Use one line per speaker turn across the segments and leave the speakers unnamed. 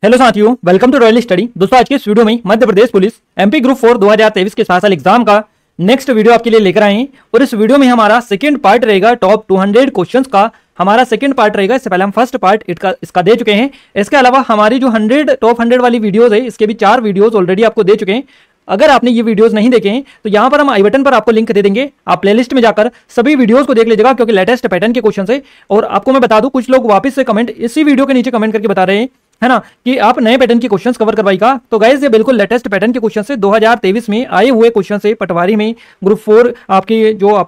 Hello साथियों, welcome to royal study. दोस्तों, आज के इस वीडियो में Madhya Pradesh police MP group 4 2023 के स्पेशल एग्जाम का नेक्स्ट वीडियो आपके लिए लेकर आए हैं। और इस वीडियो में हमारा सेकंड पार्ट रहेगा टॉप 200 क्वेश्चंस का। हमारा सेकंड पार्ट रहेगा। इससे पहले हम फर्स्ट पार्ट इसका दे चुके हैं। इसके अलावा हमारी जो टॉप 100 वाली वीडियोज है, इसके भी 4 वीडियोज ऑलरेडी आपको दे चुके हैं। अगर आपने ये वीडियोस नहीं देखे हैं तो यहाँ पर हम आई बटन पर आपको लिंक दे देंगे। आप प्लेलिस्ट में जाकर सभी वीडियोस को देख लीजिएगा, क्योंकि लेटेस्ट पैटर्न के क्वेश्चन है। और आपको मैं बता दूं, कुछ लोग वापस से कमेंट इसी वीडियो के नीचे कमेंट करके बता रहे हैं, है ना, कि आप नए पैटर्न के क्वेश्चंस कवर करवाएगा। तो गाइस, ये बिल्कुल लेटेस्ट पैटर्न के क्वेश्चन से 2023 में आए हुए क्वेश्चन से पटवारी में ग्रुप 4 आपकी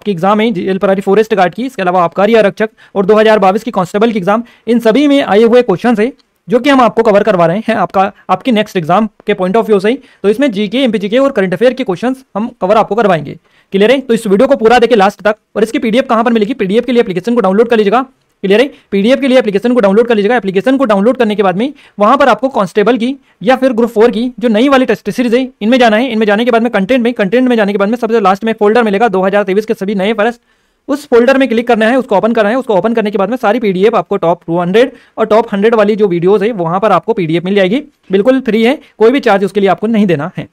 एग्जाम है जेल प्रहरी फॉरेस्ट गार्ड की, इसके अलावा आबकारी आरक्षक और 2022 की कांस्टेबल की एग्जाम, इन सभी में आए हुए क्वेश्चन है जो कि हम आपको कवर करवा रहे हैं आपकी नेक्स्ट एग्जाम के पॉइंट ऑफ व्यू से। तो इसमें जीके, एमपी जीके और करंट अफेयर के क्वेश्चंस हम कवर आपको करवाएंगे। क्लियर है? तो इस वीडियो को पूरा देखिए लास्ट तक। और इसकी पीडीएफ कहां पर मिलेगी? पीडीएफ के लिए एप्लीकेशन को डाउनलोड कर लीजिएगा। क्लियर है? पीडीएफ के लिए एप्लीकेशन को डाउनलोड कर लीजिएगा। एप्लीकेशन को डाउनलोड करने के बाद में वहां पर आपको कांस्टेबल की या फिर ग्रुप 4 की जो नई वाली टेस्ट सीरीज है, इनमें जाना है। इनमें जाने के बाद में कंटेंट में जाने के बाद में सबसे लास्ट में फोल्डर मिलेगा 2023 के सभी नए फर्स्ट। उस फोल्डर में क्लिक करना है, उसको ओपन करना है। उसको ओपन करने के बाद में सारी पीडीएफ आपको टॉप 200 और टॉप 100 वाली जो वीडियोस है वहां पर आपको पीडीएफ मिल जाएगी। बिल्कुल फ्री है, कोई भी चार्ज उसके लिए आपको नहीं देना है।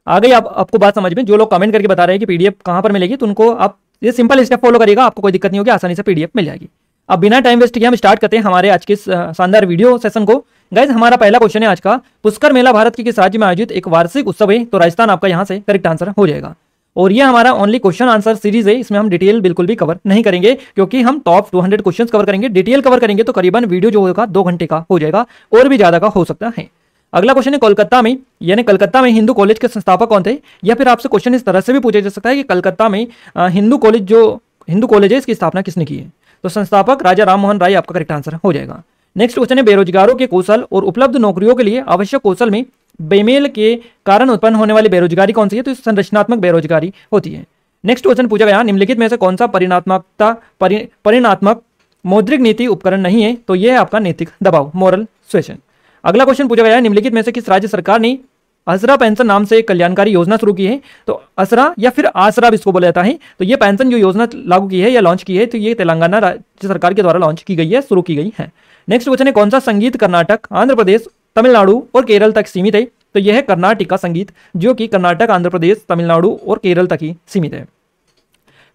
आ गई आपको बात समझ में? जो लोग कमेंट करके बता रहे हैं कि पीडीएफ कहां पर मिलेगी, तो उनको आप ये सिंपल स्टेप फॉलो करिएगा, आपको कोई दिक्कत नहीं होगी, आसानी से पीडीएफ मिल जाएगी। अब बिना टाइम वेस्ट किए हम स्टार्ट करते हैं हमारे आज के शानदार वीडियो सेशन को। गाइज, हमारा पहला क्वेश्चन है आज का, पुष्कर मेला भारत के किस राज्य में आयोजित एक वार्षिक उत्सव है? तो राजस्थान आपका यहां से करेक्ट आंसर हो जाएगा। और ये हमारा ओनली क्वेश्चन आंसर सीरीज है, इसमें हम डिटेल बिल्कुल भी कवर नहीं करेंगे, क्योंकि हम टॉप 200 क्वेश्चन कवर करेंगे। डिटेल कवर करेंगे तो करीबन वीडियो जो होगा 2 घंटे का हो जाएगा, और भी ज्यादा का हो सकता है। अगला क्वेश्चन है, कोलकाता में कलकत्ता में हिंदू कॉलेज के संस्थापक कौन थे? या फिर आपसे क्वेश्चन इस तरह से भी पूछा जा सकता है कि कलकत्ता में हिंदू कॉलेज है, इसकी स्थापना किसने की है? तो संस्थापक राजा राम मोहन राय आपका करेक्ट आंसर हो जाएगा। नेक्स्ट क्वेश्चन है, बेरोजगारों के कौशल और उपलब्ध नौकरियों के लिए आवश्यक कौशल में बेमेल के कारण उत्पन्न होने वाली बेरोजगारी कौन सी है? तो संरचनात्मक बेरोजगारी होती है। नेक्स्ट क्वेश्चन पूछा गया, निम्नलिखित में से कौन सा परिणात्मक मौद्रिक नीति उपकरण नहीं है? तो यह है आपका नैतिक दबाव, मोरल सुएशन। अगला क्वेश्चन पूछा गया, निम्नलिखित में से किस राज्य सरकार ने असरा पेंशन नाम से एक कल्याणकारी योजना शुरू की है? तो असरा या फिर आसरा भी इसको बोला जाता है। तो ये पेंशन जो योजना लागू की है या लॉन्च की है, तो ये तेलंगाना राज्य सरकार के द्वारा लॉन्च की गई है, शुरू की गई है। नेक्स्ट क्वेश्चन है, कौन सा संगीत कर्नाटक, आंध्र प्रदेश, तमिलनाडु और केरल तक सीमित है? तो यह है कर्नाटक का संगीत, जो कि कर्नाटक, आंध्र प्रदेश, तमिलनाडु और केरल तक ही सीमित है।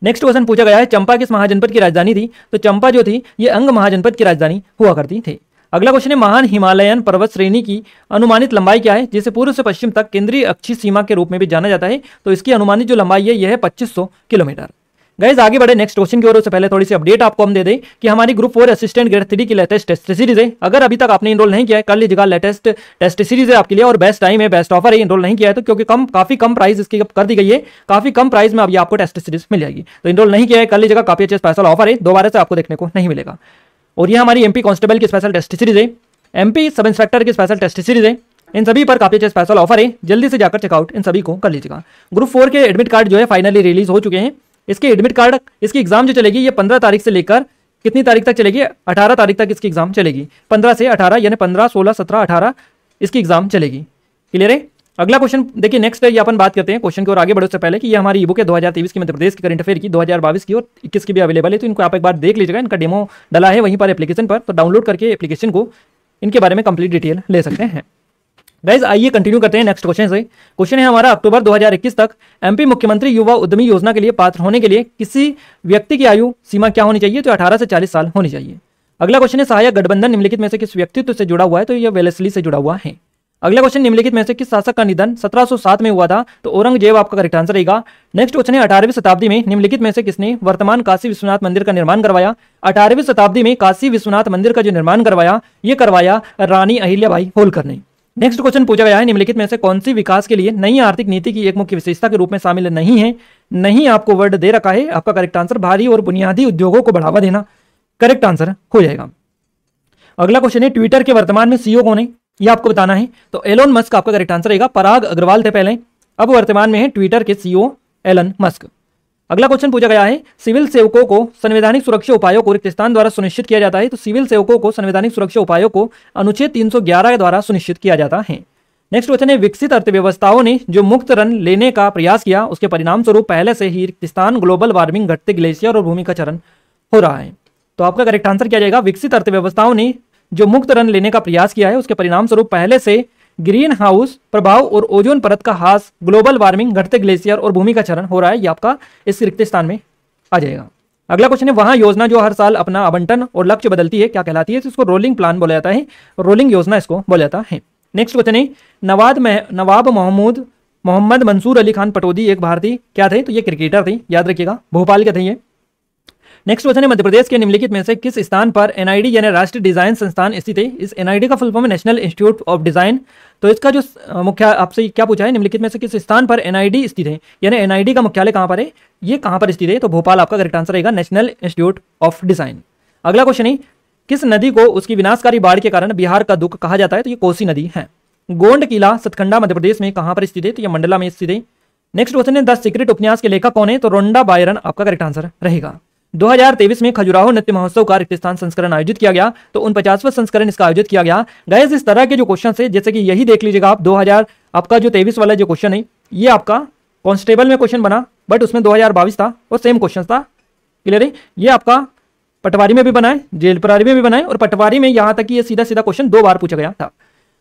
नेक्स्ट क्वेश्चन पूछा गया है, चंपा किस महाजनपद की राजधानी थी? तो चंपा जो थी ये अंग महाजनपद की राजधानी हुआ करती थी। अगला क्वेश्चन है, महान हिमालयन पर्वत श्रेणी की अनुमानित लंबाई क्या है, जिसे पूर्व से पश्चिम तक केंद्रीय अक्षीय सीमा के रूप में भी जाना जाता है? तो इसकी अनुमानित जो लंबाई है यह है 2500 किलोमीटर। गाइज, आगे बढ़े नेक्स्ट क्वेश्चन की ओर। उससे पहले थोड़ी सी अपडेट आपको हम दे दें कि हमारी ग्रुप 4 असिस्टेंट ग्रेड 3 की लेटेस्ट टेस्ट सीरीज है। अगर अभी तक आपने इनरोल नहीं किया है, कर लीजिएगा। लेटेस्ट टेस्ट सीरीज है आपके लिए और बेस्ट टाइम है, बेस्ट ऑफर है। इनरोल नहीं किया है तो क्योंकि काफी कम प्राइस इसकी कर दी गई है, काफी कम प्राइस में अभी आपको टेस्ट सीरीज मिल जाएगी। तो इनरोल नहीं किया है, कर लीजिएगा, काफी अच्छा स्पेशल ऑफर है, दोबारा से आपको देखने को नहीं मिलेगा। और ये हमारी एमपी कांस्टेबल की स्पेशल टेस्ट सीरीज है, एमपी सब इंस्पेक्टर की स्पेशल टेस्ट सीरीज है। इन सभी पर काफी अच्छा स्पेशल ऑफर है, जल्दी से जाकर चेकआउट इन सभी को कर लीजिएगा। ग्रुप 4 के एडमिट कार्ड जो है फाइनली रिलीज हो चुके हैं। इसके एडमिट कार्ड, इसकी एग्जाम जो चलेगी ये 15 तारीख से लेकर कितनी तारीख तक चलेगी? 18 तारीख तक इसकी एग्जाम चलेगी। 15 से 18 यानी 15, 16, 17, 18 इसकी एग्जाम चलेगी। क्लियर है? अगला क्वेश्चन देखिए, नेक्स्ट ये अपन बात करते हैं क्वेश्चन की ओर आगे बढ़ने से पहले कि ये हमारी ईबुक है 2023 की मध्य प्रदेश की करंट अफेयर की, 2022 की और 21 की भी अवेलेबल है। तो इनको आप एक बार देख लीजिएगा, इनका डेमो डला है वहीं पर एप्लीकेशन पर, तो डाउनलोड करके एप्लीकेशन को इनके बारे में कंप्लीट डिटेल ले सकते हैं। गाइज, आइए कंटिन्यू करते हैं नेक्स्ट क्वेश्चन से। क्वेश्चन है हमारा, अक्टूबर 2021 तक एमपी मुख्यमंत्री युवा उद्यमी योजना के लिए पात्र होने के लिए किसी व्यक्ति की आयु सीमा क्या होनी चाहिए? तो 18 से 40 साल होनी चाहिए। अगला क्वेश्चन है, सहायक गठबंधन निम्नलिखित में से किस व्यक्तित्व से जुड़ा हुआ है? तो यह वेलेस्ली से जुड़ा हुआ है। अगला क्वेश्चन, निम्नलिखित में से किस शासक का निधन 1707 में हुआ था? तो औरंगजेब आपका करेक्ट आंसर रहेगा। नेक्स्ट क्वेश्चन है, 18वीं शताब्दी में निम्नलिखित में से किसने वर्तमान काशी विश्वनाथ मंदिर का निर्माण करवाया? 18वीं शताब्दी में काशी विश्वनाथ मंदिर का जो निर्माण करवाया, ये करवाया रानी अहिल्याबाई होलकर ने। नेक्स्ट क्वेश्चन पूछा गया है, निम्नलिखित में से कौन सी विकास के लिए नई आर्थिक नीति की एक मुख्य विशेषता के रूप में शामिल नहीं है? नहीं आपको वर्ड दे रखा है, आपका करेक्ट आंसर भारी और बुनियादी उद्योगों को बढ़ावा देना करेक्ट आंसर हो जाएगा। अगला क्वेश्चन है, ट्विटर के वर्तमान में सीईओ कौन है? ये आपको बताना है। तो एलोन मस्क आपका करेक्ट आंसर रहेगा। पराग अग्रवाल थे पहले, अब वर्तमान में है ट्विटर के सीईओ एलन मस्क। अगला क्वेश्चन पूछा गया है, सिविल सेवकों को संवैधानिक सुरक्षा उपायों को रिक्त स्थान द्वारा सुनिश्चित किया जाता है? तो सिविल सेवकों को संवैधानिक सुरक्षा उपायों को अनुच्छेद 311 के द्वारा सुनिश्चित किया जाता है। नेक्स्ट क्वेश्चन है, विकसित अर्थव्यवस्थाओं ने जो मुक्त ऋण लेने का प्रयास किया, उसके परिणाम स्वरूप पहले से ही रिक्त स्थान, ग्लोबल वार्मिंग, घटते ग्लेशियर और भूमि का चरण हो रहा है। तो आपका करेक्ट आंसर क्या जाएगा? विकसित अर्थव्यवस्थाओं ने जो मुक्त रन लेने का प्रयास किया है उसके परिणाम स्वरूप पहले से ग्रीन हाउस प्रभाव और ओजोन परत का ह्रास, ग्लोबल वार्मिंग, घटते ग्लेशियर और भूमि का क्षरण हो रहा है, ये आपका इस रिक्त स्थान में आ जाएगा। अगला क्वेश्चन है वहां योजना जो हर साल अपना आवंटन और लक्ष्य बदलती है क्या कहलाती है? तो इसको रोलिंग प्लान बोला जाता है, रोलिंग योजना इसको बोला जाता है। नेक्स्ट क्वेश्चन है नवाब मोहम्मद मंसूर अली खान पटौदी एक भारतीय क्या थे? तो ये क्रिकेटर थे, याद रखिएगा, भोपाल के थे ये। नेक्स्ट क्वेश्चन है मध्य प्रदेश के निम्नलिखित में से किस स्थान पर एनआईडी यानी राष्ट्रीय डिजाइन संस्थान स्थित है? इस एनआईडी का फुल फॉर्म है नेशनल इंस्टीट्यूट ऑफ डिजाइन। तो इसका जो मुख्य आपसे क्या पूछा है, निम्नलिखित में से किस स्थान पर एनआईडी स्थित है, यानी एनआईडी का मुख्यालय कहां पर है, ये कहां पर स्थित है? तो भोपाल आपका करेक्ट आंसर रहेगा, नेशनल इंस्टीट्यूट ऑफ डिजाइन। अगला क्वेश्चन है किस नदी को उसकी विनाशकारी बाढ़ के कारण बिहार का दुख कहा जाता है? तो ये कोसी नदी है। गोंड किला सतखंडा मध्य प्रदेश में कहां पर स्थित है? तो ये मंडला में स्थित है। नेक्स्ट क्वेश्चन है द सीक्रेट उपन्यास के लेखक कौन है? तो रोंडा बायरन आपका करेक्ट आंसर रहेगा। 2023 में खजुराहो नृत्य महोत्सव का रिक्त स्थान संस्करण आयोजित किया गया, तो 49वां संस्करण इसका आयोजित किया गया। गाइस इस तरह के जो क्वेश्चन है जैसे कि यही देख लीजिएगा आप 2000 आपका जो 23 वाला जो क्वेश्चन है ये आपका कांस्टेबल में क्वेश्चन बना, बट उसमें 2022 था और सेम क्वेश्चन था। क्लियर है? ये आपका पटवारी में भी बनाए, जेल प्रहरी में भी बनाए और पटवारी में यहां तक कि ये सीधा सीधा क्वेश्चन 2 बार पूछा गया था।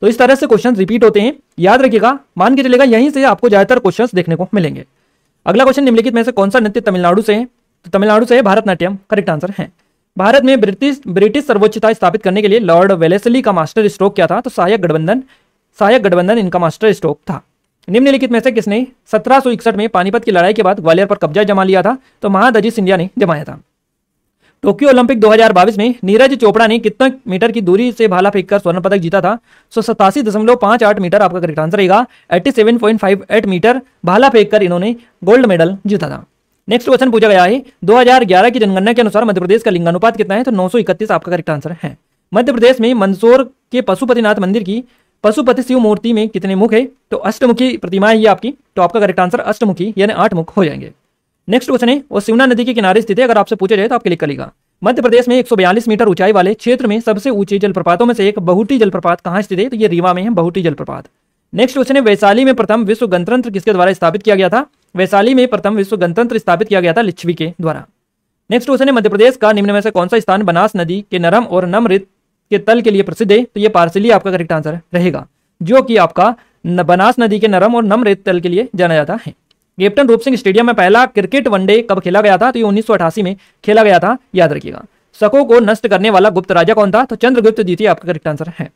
तो इस तरह से क्वेश्चन रिपीट होते हैं, याद रखिएगा, मान के चलेगा यहीं से आपको ज्यादातर क्वेश्चन देखने को मिलेंगे। अगला क्वेश्चन निम्नलिखित में से कौन सा नृत्य तमिलनाडु से है? तो तमिलनाडु से भारतनाट्यम करेक्ट आंसर है। भारत में ब्रिटिश सर्वोच्चता स्थापित करने के लिए लॉर्ड वेलेस्ली का मास्टर स्ट्रोक क्या था? तो सहायक गठबंधन इनका मास्टर स्ट्रोक था। निम्नलिखित में से किसने 1761 में पानीपत की लड़ाई के बाद ग्वालियर पर कब्जा जमा लिया था? तो महादजी सिंधिया ने जमाया था। टोक्यो ओलंपिक 2022 में नीरज चोपड़ा ने कितने मीटर की दूरी से भाला फेंककर स्वर्ण पदक जीता था? 87.58 मीटर आपका करेक्ट आंसर रहेगा। 87.58 मीटर भाला फेंककर इन्होंने गोल्ड मेडल जीता था। नेक्स्ट क्वेश्चन पूछा गया है 2011 की जनगणना के अनुसार मध्य प्रदेश का लिंगानुपात कितना है? तो 931 आपका करेक्ट आंसर है। मध्य प्रदेश में मंदसौर के पशुपतिनाथ मंदिर की पशुपति शिव मूर्ति में कितने मुख है? तो अष्टमुखी प्रतिमा है ये आपकी, तो आपका करेक्ट आंसर अष्टमुखी यानी 8 मुख हो जाएंगे। नेक्स्ट क्वेश्चन है वो शिवना नदी के किनारे स्थित है, अगर आपसे पूछा जाए तो आप क्लिक करेगा। मध्य प्रदेश में 142 मीटर ऊंचाई वाले क्षेत्र में सबसे ऊंचे जलप्रपातों में से एक बहुटी जलप्रपात कहां स्थित है? तो ये रीवा में है बहुटी जलप्रपात। नेक्स्ट क्वेश्चन है वैशाली में प्रथम विश्व गणतंत्र किसके द्वारा स्थापित किया गया था? वैशाली में प्रथम विश्व गणतंत्र स्थापित किया गया था लिच्छवी के द्वारा। नेक्स्ट क्वेश्चन है मध्य प्रदेश का निम्न में से कौन सा स्थान बनास नदी के नरम और नम रेत के तल के लिए प्रसिद्ध है? तो ये पार्सली आपका करेक्ट आंसर रहेगा, जो कि आपका बनास नदी के नरम और नम रेत तल के लिए जाना जाता है। कैप्टन रूप सिंह स्टेडियम में पहला क्रिकेट वनडे कब खेला गया था? तो ये 1988 में खेला गया था, याद रखिएगा। शकों को नष्ट करने वाला गुप्त राजा कौन था? तो चंद्रगुप्त द्वितीय आपका करेक्ट आंसर है।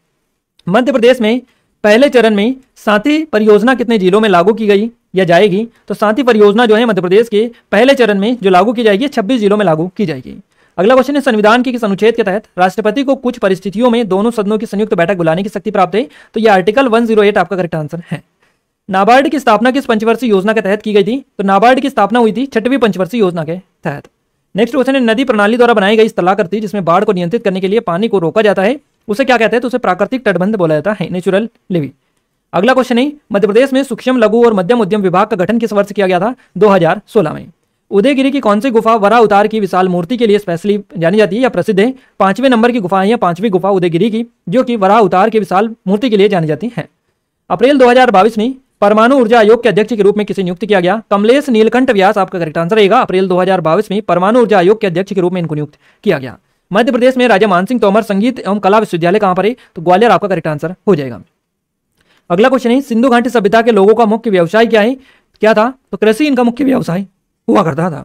मध्य प्रदेश में पहले चरण में साथी परियोजना कितने जिलों में लागू की गई या जाएगी? तो साथी परियोजना जो है मध्य प्रदेश के पहले चरण में जो लागू की जाएगी 26 जिलों में लागू की जाएगी। अगला क्वेश्चन है संविधान के किस अनुच्छेद के तहत राष्ट्रपति को कुछ परिस्थितियों में दोनों सदनों की संयुक्त बैठक बुलाने की शक्ति प्राप्त है? तो यह आर्टिकल 108 आपका करेक्ट आंसर है। नाबार्ड की स्थापना किस पंचवर्षीय योजना के तहत की गई थी? तो नाबार्ड की स्थापना हुई थी 6वीं पंचवर्षीय योजना के तहत। नेक्स्ट क्वेश्चन है नदी प्रणाली द्वारा बनाई गई स्थलाकृति जिसमें बाढ़ को नियंत्रित करने के लिए पानी को रोका जाता है, उसे क्या कहते हैं? तो उसे प्राकृतिक तटबंध बोला जाता है, नेचुरल लेवी। अगला क्वेश्चन है मध्य प्रदेश में सूक्ष्म लघु और मध्यम उद्यम विभाग का गठन किस वर्ष किया गया था? 2016 में। उदयगिरी की कौन सी गुफा वराह अवतार की विशाल मूर्ति के लिए स्पेशली जानी जाती है या प्रसिद्ध है? 5वें नंबर की गुफा है या 5वीं गुफा उदयगिरी की, जो कि वराह अवतार की विशाल मूर्ति के लिए जानी जाती है। अप्रैल 2022 में परमाणु ऊर्जा आयोग के अध्यक्ष के रूप में किसे नियुक्त किया गया? कमलेश नीलकंठ व्यास आपका करेक्ट आंसर रहेगा। अप्रैल 2022 में परमाणु ऊर्जा आयोग के अध्यक्ष के रूप में इनको नियुक्त किया गया। मध्य प्रदेश में राजा मानसिंह तोमर संगीत एवं कला विश्वविद्यालय कहां पर है? तो ग्वालियर आपका करेक्ट आंसर हो जाएगा। अगला क्वेश्चन है सिंधु घाटी सभ्यता के लोगों का मुख्य व्यवसाय क्या था? तो कृषि इनका मुख्य व्यवसाय हुआ करता था।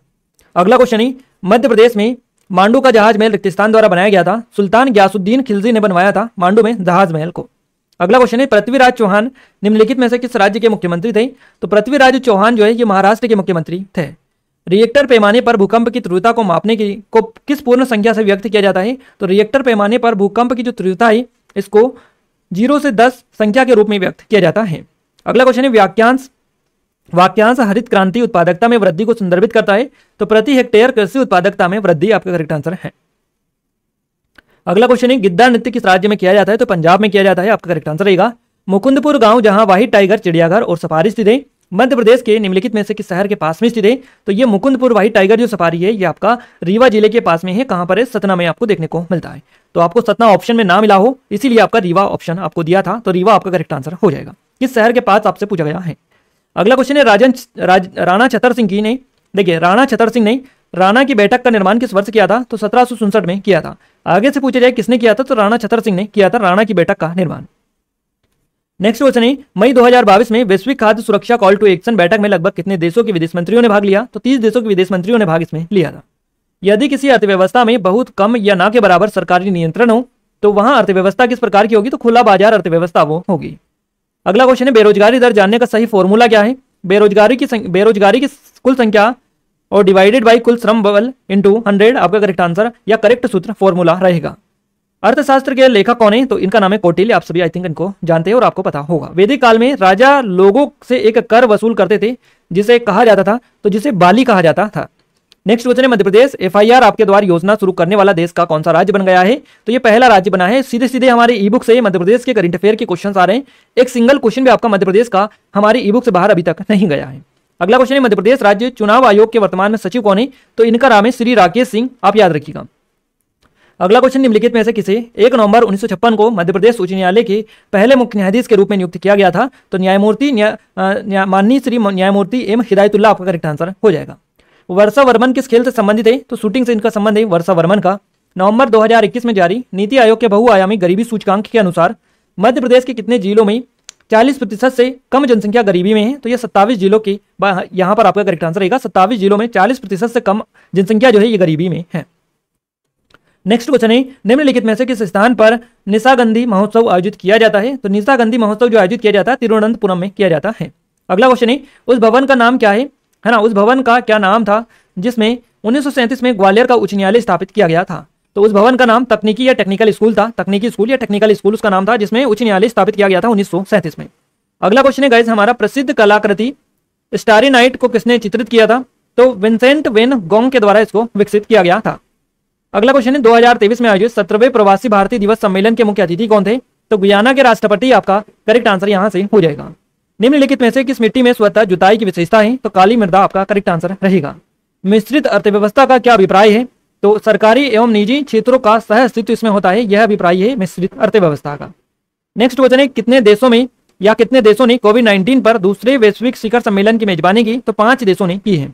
अगला क्वेश्चन है मध्य प्रदेश में मांडू का जहाज महल रिक्तिस्तान द्वारा बनाया गया था, सुल्तान ग्यासुद्दीन खिलजी ने बनवाया था मांडू में जहाज महल को। अगला क्वेश्चन है पृथ्वीराज चौहान निम्नलिखित में से किस राज्य के मुख्यमंत्री थे? तो पृथ्वीराज चौहान जो है ये महाराष्ट्र के मुख्यमंत्री थे। रिएक्टर पैमाने पर भूकंप की तीव्रता को मापने को किस पूर्ण संख्या से व्यक्त किया जाता है? तो रिएक्टर पैमाने पर भूकंप की जो तीव्रता है इसको 0 से 10 संख्या के रूप में व्यक्त किया जाता है। अगला क्वेश्चन है वाक्यांश हरित क्रांति उत्पादकता में वृद्धि को संदर्भित करता है, तो प्रति हेक्टेयर कृषि उत्पादकता में वृद्धि आपका करेक्ट आंसर है। अगला क्वेश्चन है गिद्दा नृत्य किस राज्य में किया जाता है? तो पंजाब में किया जाता है, आपका करेक्ट आंसर रहेगा। मुकुंदपुर गांव जहां व्हाइट टाइगर चिड़ियाघर और सफारी स्थित है मध्य प्रदेश के निम्नलिखित में से किस शहर के पास में स्थित है? तो ये मुकुंदपुर व्हाइट टाइगर जो सफारी है ये आपका रीवा जिले के पास में है। कहां पर है? सतना में आपको देखने को मिलता है। तो आपको सतना ऑप्शन में ना मिला हो इसीलिए आपका रीवा ऑप्शन आपको दिया था, तो रीवा आपका करेक्ट आंसर हो जाएगा। किस शहर के पास आपसे पूछा गया है? अगला क्वेश्चन है राणा छतर सिंह की ने देखिए राणा छतर सिंह ने राणा की बैठक का निर्माण किस वर्ष किया था? तो 1767 में किया था। आगे से पूछा जाए किसने किया था, तो राणा छतर सिंह ने किया था राणा की बैठक का निर्माण। नेक्स्ट क्वेश्चन है, मई 2022 में वैश्विक खाद्य सुरक्षा कॉल टू एक्शन बैठक में लगभग कितने देशों के विदेश मंत्रियों ने भाग लिया? तो 30 देशों के विदेश मंत्रियों ने भाग इसमें लिया था। यदि किसी अर्थव्यवस्था में बहुत कम या ना के बराबर सरकारी नियंत्रण हो तो वहां अर्थव्यवस्था किस प्रकार की होगी? तो खुला बाजार अर्थव्यवस्था वो होगी। अगला क्वेश्चन है, बेरोजगारी दर जानने का सही फॉर्मूला क्या है? बेरोजगारी की कुल संख्या और डिवाइडेड बाई कुल श्रम बल इंटू 100 आपका करेक्ट आंसर या करेक्ट सूत्र फॉर्मूला रहेगा। अर्थशास्त्र के लेखक कौन है? तो इनका नाम है कौटिल्य। आप सभी आई थिंक इनको जानते हैं और आपको पता होगा। वैदिक काल में राजा लोगों से एक कर वसूल करते थे जिसे कहा जाता था, तो जिसे बाली कहा जाता था। नेक्स्ट क्वेश्चन है, मध्य प्रदेश FIR आपके द्वारा योजना शुरू करने वाला देश का कौन सा राज्य बन गया है? तो ये पहला राज्य बना है। सीधे सीधे हमारे ई बुक से मध्य प्रदेश के करंट अफेयर के क्वेश्चन आ रहे हैं। एक सिंगल क्वेश्चन भी आपका मध्य प्रदेश का हमारे ई बुक से बाहर अभी तक नहीं गया है। अगला क्वेश्चन है, मध्य प्रदेश राज्य चुनाव आयोग के वर्तमान में सचिव कौन है? तो इनका नाम है श्री राकेश सिंह, आप याद रखिएगा। अगला क्वेश्चन, निम्नलिखित में से किसे 1 नवंबर 1956 को मध्य प्रदेश उच्च न्यायालय के पहले मुख्य न्यायाधीश के रूप में नियुक्त किया गया था? तो न्यायमूर्ति माननीय श्री न्यायमूर्ति एम हिदायतुल्ला आपका करेक्ट आंसर हो जाएगा। वर्षा वर्मन किस खेल से संबंधित है? तो शूटिंग से इनका संबंध है वर्षा वर्मन का। नवंबर 2021 में जारी नीति आयोग के बहुआयामी गरीबी सूचकांक के अनुसार मध्य प्रदेश के कितने जिलों में 40% से कम जनसंख्या गरीबी में है? तो ये 27 जिलों की यहां पर आपका करेक्ट आंसर रहेगा। 27 जिलों में 40% से कम जनसंख्या जो है ये गरीबी में है। नेक्स्ट क्वेश्चन है, निम्नलिखित में से किस स्थान पर निशागंधी महोत्सव आयोजित किया जाता है? तो निशागंधी महोत्सव जो आयोजित किया जाता है तिरुवनंतपुरम में किया जाता है। अगला क्वेश्चन है, उस भवन का नाम क्या है ना? उस भवन का क्या नाम था जिसमें 1937 में ग्वालियर का उच्च न्यायालय स्थापित किया गया था? तो उस भवन का नाम तकनीकी या टेक्निकल स्कूल था। तकनीकी स्कूल या टेक्निकल स्कूल उसका नाम था जिसमें उच्च न्यायालय स्थापित किया गया था 1937 में। अगला क्वेश्चन है गाइस, हमारा प्रसिद्ध कलाकृति स्टारी नाइट को किसने चित्रित किया था? तो विंसेंट वेन गोंग के द्वारा इसको विकसित किया गया था। अगला क्वेश्चन है, 2023 में आयोजित 17वें प्रवासी भारतीय दिवस सम्मेलन के मुख्य अतिथि कौन थे? तो गुयाना के राष्ट्रपति आपका करेक्ट आंसर यहां से हो जाएगा। निम्नलिखित में से किस मिट्टी में स्वतः जुताई की विशेषता है? तो काली मृदा आपका करेक्ट आंसर रहेगा। मिश्रित अर्थव्यवस्था का क्या अभिप्राय है? तो सरकारी एवं निजी क्षेत्रों का सह अस्तित्व इसमें होता है, यह अभिप्राय है मिश्रित अर्थव्यवस्था का। नेक्स्ट क्वेश्चन है, कितने देशों ने कोविड-19 पर दूसरे वैश्विक शिखर सम्मेलन की मेजबानी की? तो 5 देशों ने की है।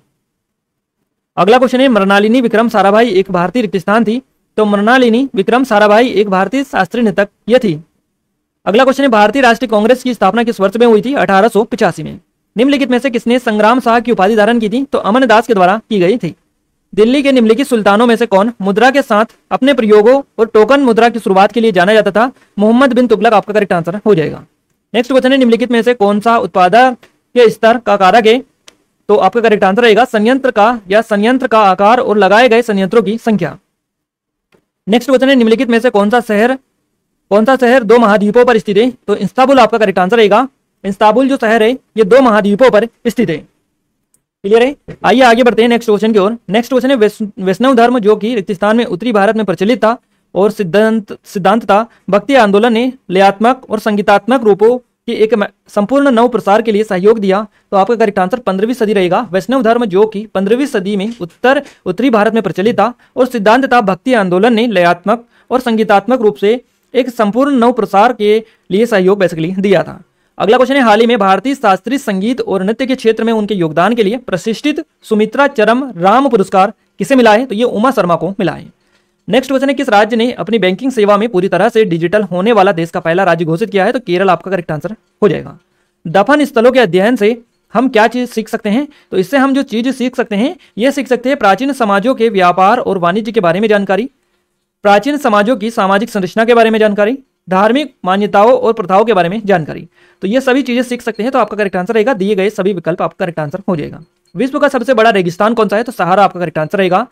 अगला क्वेश्चन है, मृणालिनी विक्रम साराभाई एक भारतीय रिक्तस्थान थी? तो मृणालिनी विक्रम साराभाई एक भारतीय शास्त्रीय नृतक यह थी। अगला क्वेश्चन है, भारतीय राष्ट्रीय कांग्रेस की स्थापना किस वर्ष में हुई थी? 1885 में। निम्नलिखित में से किसने संग्राम शाह की उपाधि धारण की थी? तो अमन दास के द्वारा की गई थी। दिल्ली के निम्नलिखित सुल्तानों में से कौन मुद्रा के साथ अपने प्रयोगों और टोकन मुद्रा की शुरुआत के लिए जाना जाता था? मोहम्मद बिन तुगलक आपका करेक्ट आंसर हो जाएगा। नेक्स्ट क्वेश्चन है, निम्नलिखित में से कौन सा उत्पादक के स्तर का कारक है? तो आपका करेक्ट आंसर रहेगा संयंत्र का आकार और लगाए गए संयंत्रों की संख्या। नेक्स्ट क्वेश्चन है, निम्नलिखित में से कौन सा शहर 2 महाद्वीपों पर स्थित है? तो इस्तांबुल आपका करेक्ट आंसर रहेगा। इस्तांबुल जो शहर है ये 2 महाद्वीपों पर स्थित है। क्लियर है? आइए आगे बढ़ते हैं नेक्स्ट क्वेश्चन की ओर। नेक्स्ट क्वेश्चन है, वैष्णव धर्म जो कि रिक्तस्थान में उत्तरी भारत में प्रचलित था और सिद्धांत था, भक्ति आंदोलन ने लयात्मक और संगीतात्मक रूपों कि एक संपूर्ण नव प्रसार के लिए सहयोग दिया। तो आपका करेक्ट आंसर 15वीं सदी रहेगा। वैष्णव धर्म जो कि 15वीं सदी में उत्तरी भारत में प्रचलित था और सिद्धांत था, भक्ति आंदोलन ने लयात्मक और संगीतात्मक रूप से एक संपूर्ण नव प्रसार के लिए सहयोग बेसिकली दिया था। अगला क्वेश्चन है, हाल ही में भारतीय शास्त्रीय संगीत और नृत्य के क्षेत्र में उनके योगदान के लिए प्रतिष्ठित सुमित्रा चरम राम पुरस्कार किसे मिला है? तो ये उमा शर्मा को मिला है। नेक्स्ट क्वेश्चन है, किस राज्य ने अपनी बैंकिंग सेवा में पूरी तरह से डिजिटल होने वाला देश का पहला राज्य घोषित किया है? तो केरल आपका करेक्ट आंसर हो जाएगा। दफन स्थलों के अध्ययन से हम क्या चीज सीख सकते हैं? तो इससे हम जो चीज सीख सकते हैं यह सीख सकते हैं प्राचीन समाजों के व्यापार और वाणिज्य के बारे में जानकारी, प्राचीन समाजों की सामाजिक संरचना के बारे में जानकारी, धार्मिक मान्यताओं और प्रथाओं के बारे में जानकारी। तो ये सभी चीजें सीख सकते हैं। तो आपका करेक्ट आंसर रहेगा, दिए गए सभी विकल्प आपका करेक्ट आंसर हो जाएगा। विश्व का सबसे बड़ा रेगिस्तान कौन सा है? तो सहारा आपका करेक्ट आंसर रहेगा।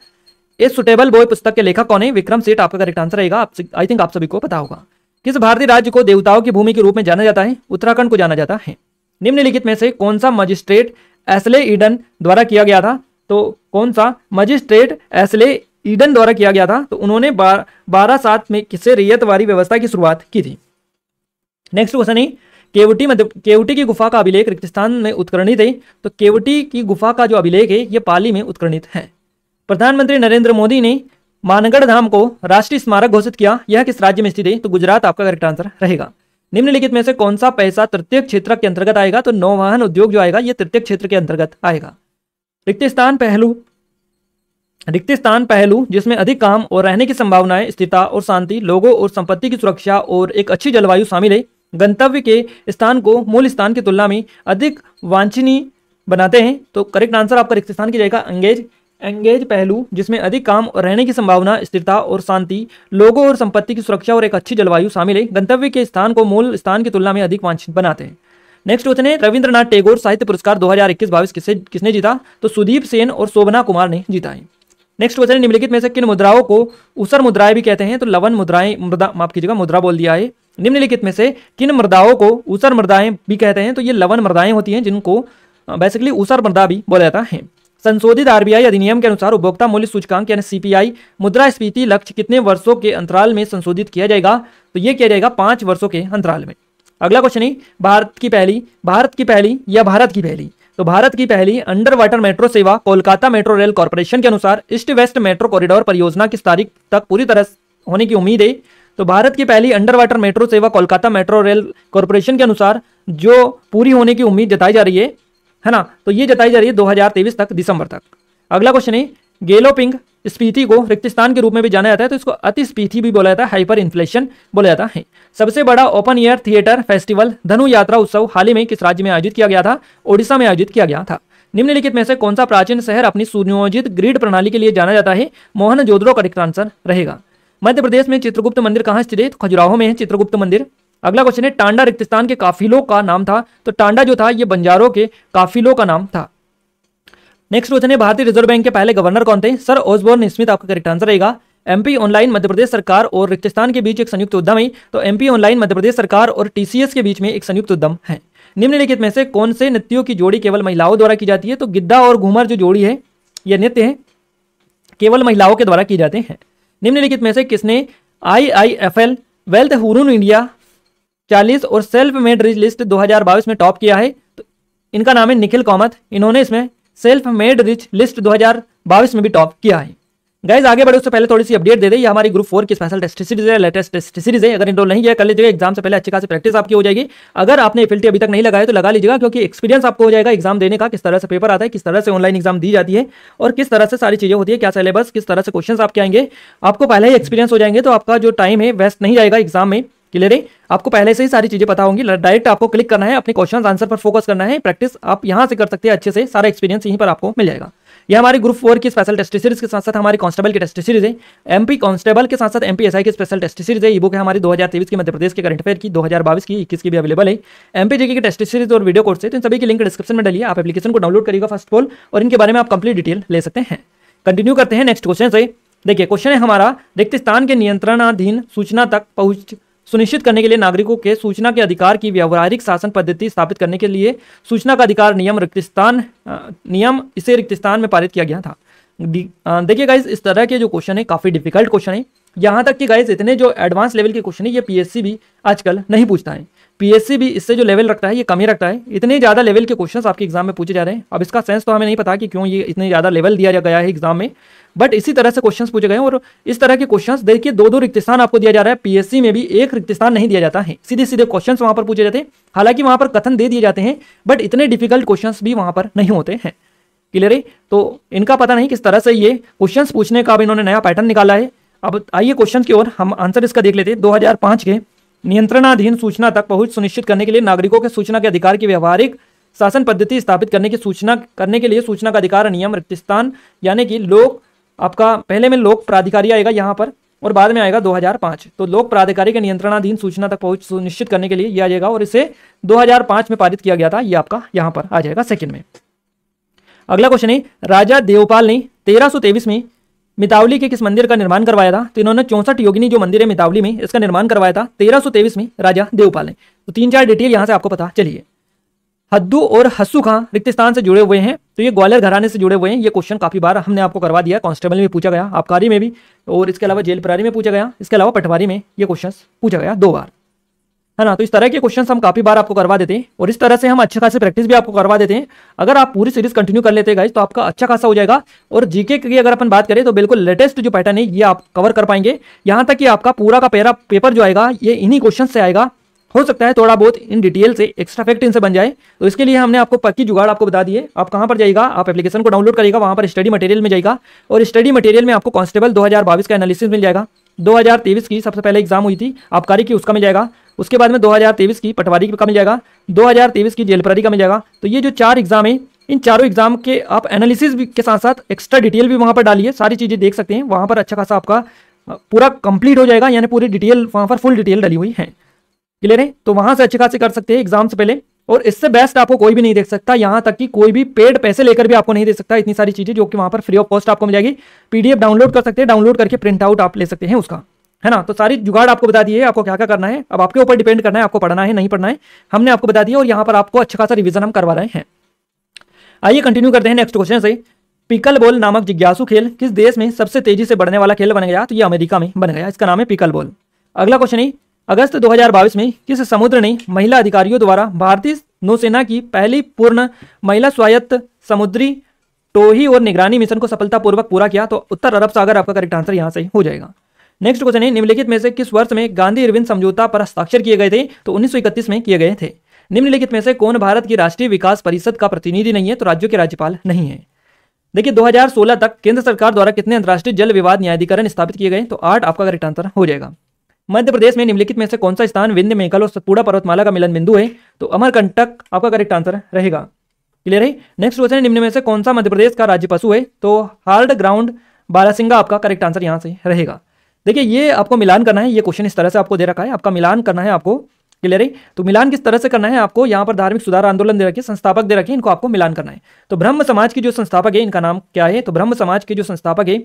ए सुटेबल बॉय पुस्तक के लेखक कौन है? विक्रम सेठ आपका करेक्ट आंसर रहेगा। आई थिंक आप सभी को पता होगा। किस भारतीय राज्य को देवताओं की भूमि के रूप में जाना जाता है? उत्तराखंड को जाना जाता है। निम्नलिखित में से कौन सा मजिस्ट्रेट एस्ले ईडन द्वारा किया गया था? तो कौन सा मजिस्ट्रेट एस्ले ईडन द्वारा किया गया था? तो उन्होंने 12/7 में किसे रैयतवारी व्यवस्था की शुरुआत की थी। नेक्स्ट क्वेश्चन है, केवटी की गुफा का अभिलेख रिक्तस्थान में उत्कीर्णित है। तो केवटी की गुफा का जो अभिलेख है ये पाली में उत्कीर्णित है। प्रधानमंत्री नरेंद्र मोदी ने मानगढ़ धाम को राष्ट्रीय स्मारक घोषित किया, यह किस राज्य में स्थित है? तो गुजरात आपका करेक्ट आंसर रहेगा। निम्नलिखित में से कौन सा पैसा तृतीय क्षेत्र के अंतर्गत आएगा? तो नौवहन उद्योग जो आएगा ये तृतीय क्षेत्र के अंतर्गत आएगा। रिक्तस्थान पहलू रिक्त स्थान पहलू जिसमें अधिक काम और रहने की संभावनाएं, स्थिरता और शांति, लोगों और संपत्ति की सुरक्षा और एक अच्छी जलवायु शामिल है। गंतव्य के स्थान को मूल स्थान की तुलना में अधिक वांछनीय बनाते हैं। तो करेक्ट आंसर आपका रिक्त स्थान की जाएगा एंगेज। एंगेज पहलू जिसमें अधिक काम और रहने की संभावना, स्थिरता और शांति, लोगों और संपत्ति की सुरक्षा और एक अच्छी जलवायु शामिल है। गंतव्य के स्थान को मूल स्थान की तुलना में अधिक वांछनीय बनाते हैं। नेक्स्ट क्वेश्चन है, रविंद्रनाथ टैगोर साहित्य पुरस्कार 2021-22 किसने जीता? तो सुदीप सेन और शोभना कुमार ने जीता है। नेक्स्ट क्वेश्चन है, निम्नलिखित में से किन मुद्राओं को ऊसर मुद्राएं भी कहते हैं? तो लवन मुद्राएं, माफ कीजिएगा मुद्रा बोल दिया है। निम्नलिखित में से किन मुद्राओं को ऊसर मुद्राएं भी कहते हैं? तो ये लवन मुद्राएं होती हैं जिनको बेसिकली ऊसर मुद्रा भी बोला जाता है। संशोधित आरबीआई अधिनियम के अनुसार उपभोक्ता मूल्य सूचकांक यानी सीपीआई मुद्रास्फीति लक्ष्य कितने वर्षों के अंतराल में संशोधित किया जाएगा? तो ये किया जाएगा 5 वर्षों के अंतराल में। अगला क्वेश्चन है, भारत की पहली तो भारत की पहली अंडर वाटर मेट्रो सेवा कोलकाता मेट्रो रेल कॉर्पोरेशन के अनुसार ईस्ट वेस्ट मेट्रो कॉरिडोर परियोजना किस तारीख तक पूरी तरह होने की उम्मीद है? तो भारत की पहली अंडर वाटर मेट्रो सेवा कोलकाता मेट्रो रेल कॉर्पोरेशन के अनुसार जो पूरी होने की उम्मीद जताई जा रही है ना, तो ये जताई जा रही है 2023 तक, दिसंबर तक। अगला क्वेश्चन है, गेलोपिंग स्फीति को रिक्त स्थान के रूप में भी जाना जाता है, तो इसको अति स्फीति भी बोला जाता है, हाइपर इन्फ्लेशन बोला जाता है। सबसे बड़ा ओपन एयर थिएटर फेस्टिवल धनु यात्रा उत्सव हाल ही में किस राज्य में आयोजित किया गया था? ओडिशा में आयोजित किया गया था। निम्नलिखित में से कौन सा प्राचीन शहर अपनी सुनियोजित ग्रिड प्रणाली के लिए जाना जाता है? मोहनजोदड़ो करेक्ट आंसर रहेगा। मध्य प्रदेश में चित्रगुप्त मंदिर कहाँ स्थित है? तो खजुराहो में है चित्रगुप्त मंदिर। अगला क्वेश्चन है, टांडा रिक्त स्थान के काफिलों का नाम था? तो टांडा जो था ये बंजारों के काफिलों का नाम था। नेक्स्ट क्वेश्चन है, भारतीय रिजर्व बैंक के पहले गवर्नर कौन थे? सर ओसबोर्न स्मिथ आपका करेक्ट आंसर रहेगा। एमपी ऑनलाइन मध्य प्रदेश सरकार और रिक्त स्थान के बीच एक संयुक्त उद्यम है, तो एमपी ऑनलाइन मध्य प्रदेश सरकार और टीसीएस के बीच में एक संयुक्त उद्यम है। निम्नलिखित में से कौन से नृत्यों की जोड़ी केवल महिलाओं द्वारा की जाती है? तो गिद्धा और घूमर जो जोड़ी है यह नृत्य है केवल महिलाओं के द्वारा किए जाते हैं। निम्नलिखित में से किसने IIFL वेल्थ हुरून इंडिया 40 और सेल्फ मेड रिच लिस्ट 2022 में टॉप किया है? तो इनका नाम है निखिल कामत। इन्होंने इसमें सेल्फ मेड रिच लिस्ट 2022 में भी टॉप किया है। गाइज आगे बढ़े उससे पहले थोड़ी सी अपडेट दे दे, ये हमारी ग्रुप 4 की स्पेशल टेस्ट सीरीज है, लेटेस्ट टेस्ट सीरीज है। अगर इनरोल नहीं किया कर लीजिएगा, एग्जाम से पहले अच्छी खासी प्रैक्टिस आपकी हो जाएगी। अगर आपने एफएलटी अभी तक नहीं लगाया तो लगा लीजिएगा, क्योंकि एक्सपीरियंस आपको हो जाएगा एग्जाम देने का, किस तरह से पेपर आता है, किस तरह से ऑनलाइन एग्जाम दी जाती है और किस तरह से सारी चीजें होती है, क्या सिलेबस, किस तरह से क्वेश्चन आपके आएंगे, आपको पहले ही एक्सपीरियंस हो जाएंगे। तो आपका जो टाइम है वेस्ट नहीं जाएगा एग्जाम में। क्लियर है, आपको पहले से ही सारी चीजें पता होंगी। डायरेक्ट आपको क्लिक करना है, अपने क्वेश्चन आंसर पर फोकस करना है, प्रैक्टिस आप यहां से कर सकते हैं अच्छे से, सारा एक्सपीरियंस यहीं पर आपको मिल जाएगा। यह हमारी ग्रुप 4 की स्पेशल टेस्ट सीरीज के साथ साथ हमारी कांस्टेबल की टेस्ट सीरीज है, एमपी कांस्टेबल के साथ साथ एमपी एसआई की स्पेशल टेस्ट सीरीज है। ई बुक है हमारी 2023 की मध्य प्रदेश के करंट अफेयर की, 2022 की, 21 की भी अवेलेबल है। एमपी जेके की टेस्ट सीरीज और वीडियो कोर्स है, तो इन सभी की लिंक डिस्क्रिप्शन में डालिए, आप एप्लीकेशन को डाउनलोड करिएगा फर्स्ट ऑफ ऑल, और इनके बारे में आप कंप्लीट डिटेल ले सकते हैं। कंटिन्यू करते हैं नेक्स्ट क्वेश्चन से। देखिए क्वेश्चन है हमारा, रिक्त स्थान के नियंत्रणाधीन सूचना तक पहुंच सुनिश्चित करने के लिए नागरिकों के सूचना के अधिकार की व्यावहारिक शासन पद्धति स्थापित करने के लिए सूचना का अधिकार नियम इसे रिक्त स्थान में पारित किया गया था। देखिए गाइज इस तरह के जो क्वेश्चन है काफी डिफिकल्ट क्वेश्चन है, यहाँ तक कि गाइज इतने जो एडवांस लेवल के क्वेश्चन है ये पीएससी भी आजकल नहीं पूछता है। पीएससी भी इससे जो लेवल रखता है ये कम ही रखता है। इतने ज्यादा लेवल के क्वेश्चंस आपके एग्जाम में पूछे जा रहे हैं। अब इसका सेंस तो हमें नहीं पता कि क्यों ये इतने ज्यादा लेवल दिया गया है एग्जाम में, बट इसी तरह से क्वेश्चंस पूछे गए। और इस तरह के क्वेश्चंस देखिए 2-2 रिक्त स्थान आपको दिया जा रहा है, पीएससी में भी एक रिक्त स्थान नहीं दिया जाता है, सीधे सीधे क्वेश्चंस वहां पर पूछे जाते हैं। हालांकि वहां पर कथन दे दिए जाते हैं बट इतने डिफिकल्ट क्वेश्चंस भी वहां पर नहीं होते हैं। क्लियर है, तो इनका पता नहीं किस तरह से ये क्वेश्चंस पूछने का अब इन्होंने नया पैटर्न निकाला है। अब आइए क्वेश्चन की ओर हम आंसर इसका देख लेते हैं। 2005 के नियंत्रणाधीन सूचना तक पहुंच सुनिश्चित करने के लिए नागरिकों के सूचना के अधिकार की व्यवहारिक शासन पद्धति स्थापित करने की सूचना करने के लिए सूचना का अधिकार नियम रिक्त स्थान यानी कि लोक, आपका पहले में लोक प्राधिकारी आएगा यहाँ पर और बाद में आएगा 2005। तो लोक प्राधिकारी के नियंत्रणाधीन सूचना तक पहुंच सुनिश्चित करने के लिए यह आ जाएगा और इसे 2005 में पारित किया गया था। ये आपका यहाँ पर आ जाएगा सेकंड में। अगला क्वेश्चन है, राजा देवपाल ने 1323 में मितावली के किस मंदिर का निर्माण करवाया था? तो इन्होंने 64 योगिनी जो मंदिर है मितावली में, इसका निर्माण करवाया था 1323 में राजा देवपाल ने। तो 3-4 डिटेल यहां से आपको पता चलिए। हद्दू और हस्सू खां रिक्त स्थान से जुड़े हुए हैं, तो ये ग्वालियर घराने से जुड़े हुए हैं। ये क्वेश्चन काफी बार हमने आपको करवा दिया, कांस्टेबल में पूछा गया, आबकारी में भी, और इसके अलावा जेल प्रहरी में पूछा गया, इसके अलावा पटवारी में ये क्वेश्चन पूछा गया 2 बार, है ना। तो इस तरह के क्वेश्चंस हम काफी बार आपको करवा देते हैं और इस तरह से हम अच्छे खासी प्रैक्टिस भी आपको करवा देते हैं। अगर आप पूरी सीरीज कंटिन्यू कर लेते हैं गाइस तो आपका अच्छा खासा हो जाएगा। और जीके की अगर अपन बात करें तो बिल्कुल लेटेस्ट जो पैटर्न है ये आप कवर कर पाएंगे। यहां तक कि आपका पूरा का पेपर जो आएगा ये इन्हीं क्वेश्चन से आएगा। हो सकता है थोड़ा बहुत इन डिटेल से एक्स्ट्रा फैक्ट इनसे बन जाए। तो इसके लिए हमने आपको पक्की जुगाड़ आपको बता दी है। आप कहां पर जाइएगा, आप एप्लीकेशन को डाउनलोड करिएगा, वहां पर स्टडी मटेरियल में जाइएगा और स्टडी मटेरियल में आपको कांस्टेबल 2022 का एनालिसिस मिल जाएगा। 2023 की सबसे पहले एग्जाम हुई थी आबकारी की, उसका मिल जाएगा। उसके बाद में 2023 की पटवारी का मिल जाएगा, 2023 की जेल प्रहरी का मिल जाएगा। तो ये जो 4 एग्जाम है, इन चारों एग्जाम के आप एनालिसिस के साथ साथ एक्स्ट्रा डिटेल भी वहां पर डालिए, सारी चीजें देख सकते हैं वहां पर। अच्छा खासा आपका पूरा कंप्लीट हो जाएगा, यानी पूरी डिटेल वहां पर फुल डिटेल डाली हुई है। क्लियर है? तो वहां से अच्छे खासे कर सकते हैं एग्जाम से पहले, और इससे बेस्ट आपको कोई भी नहीं देख सकता। यहां तक कि कोई भी पेड पैसे लेकर भी आपको नहीं दे सकता। इतनी सारी चीजें जो कि वहां पर फ्री ऑफ कॉस्ट आपको मिल जाएगी। पीडीएफ डाउनलोड कर सकते हैं, डाउनलोड करके प्रिंट आउट आप ले सकते हैं उसका, है ना। तो सारी जुगाड़ आपको बता दी है, आपको क्या क्या करना है। अब आपके ऊपर डिपेंड करना है आपको पढ़ना है नहीं पढ़ना है, हमने आपको बता दिया और यहाँ पर आपको अच्छा खासा रिविजन हम करवा रहे हैं। आइए कंटिन्यू करते हैं नेक्स्ट क्वेश्चन से। पिकल बॉल नामक जिज्ञासु खेल किस देश में सबसे तेजी से बढ़ने वाला खेल बन गया? तो ये अमेरिका में बन गया, इसका नाम है पिकल बॉल। अगला क्वेश्चन है, अगस्त 2022 में किस समुद्र ने महिला अधिकारियों द्वारा भारतीय नौसेना की पहली पूर्ण महिला स्वायत्त समुद्री टोही और निगरानी मिशन को सफलतापूर्वक पूरा किया? तो उत्तर अरब सागर आपका करेक्ट आंसर यहां से हो जाएगा। नेक्स्ट क्वेश्चन है, निम्नलिखित में से किस वर्ष में गांधी इरविन समझौता पर हस्ताक्षर किए गए थे? तो 1931 में किए गए थे। निम्नलिखित में से कौन भारत की राष्ट्रीय विकास परिषद का प्रतिनिधि नहीं है? तो राज्यों के राज्यपाल नहीं है। देखिए 2016 तक केंद्र सरकार द्वारा कितने अंतर्राष्ट्रीय जल विवाद न्यायाधिकरण स्थापित किए गए? तो 8 आपका करेक्ट आंसर हो जाएगा। मध्य प्रदेश में निम्नलिखित में से कौन सा स्थान विंध्य मेघल और सतपुड़ा पर्वतमाला का मिलन बिंदु है? तो अमरकंटक आपका करेक्ट आंसर रहेगा। क्लियर है? नेक्स्ट क्वेश्चन है, निम्न में से कौन सा मध्य प्रदेश का राज्य पशु है? तो हार्ड ग्राउंड बारासिंगा आपका करेक्ट आंसर यहां से रहेगा। देखिए ये आपको मिलान करना है, ये क्वेश्चन इस तरह से आपको दे रखा है, आपका मिलान करना है आपको। क्लियर है? तो मिलान किस तरह से करना है आपको, यहाँ पर धार्मिक सुधार आंदोलन दे रखे, संस्थापक दे रखे, इनको आपको मिलान करना है। तो ब्रह्म समाज के जो संस्थापक है इनका नाम क्या है? तो ब्रह्म समाज के जो संस्थापक है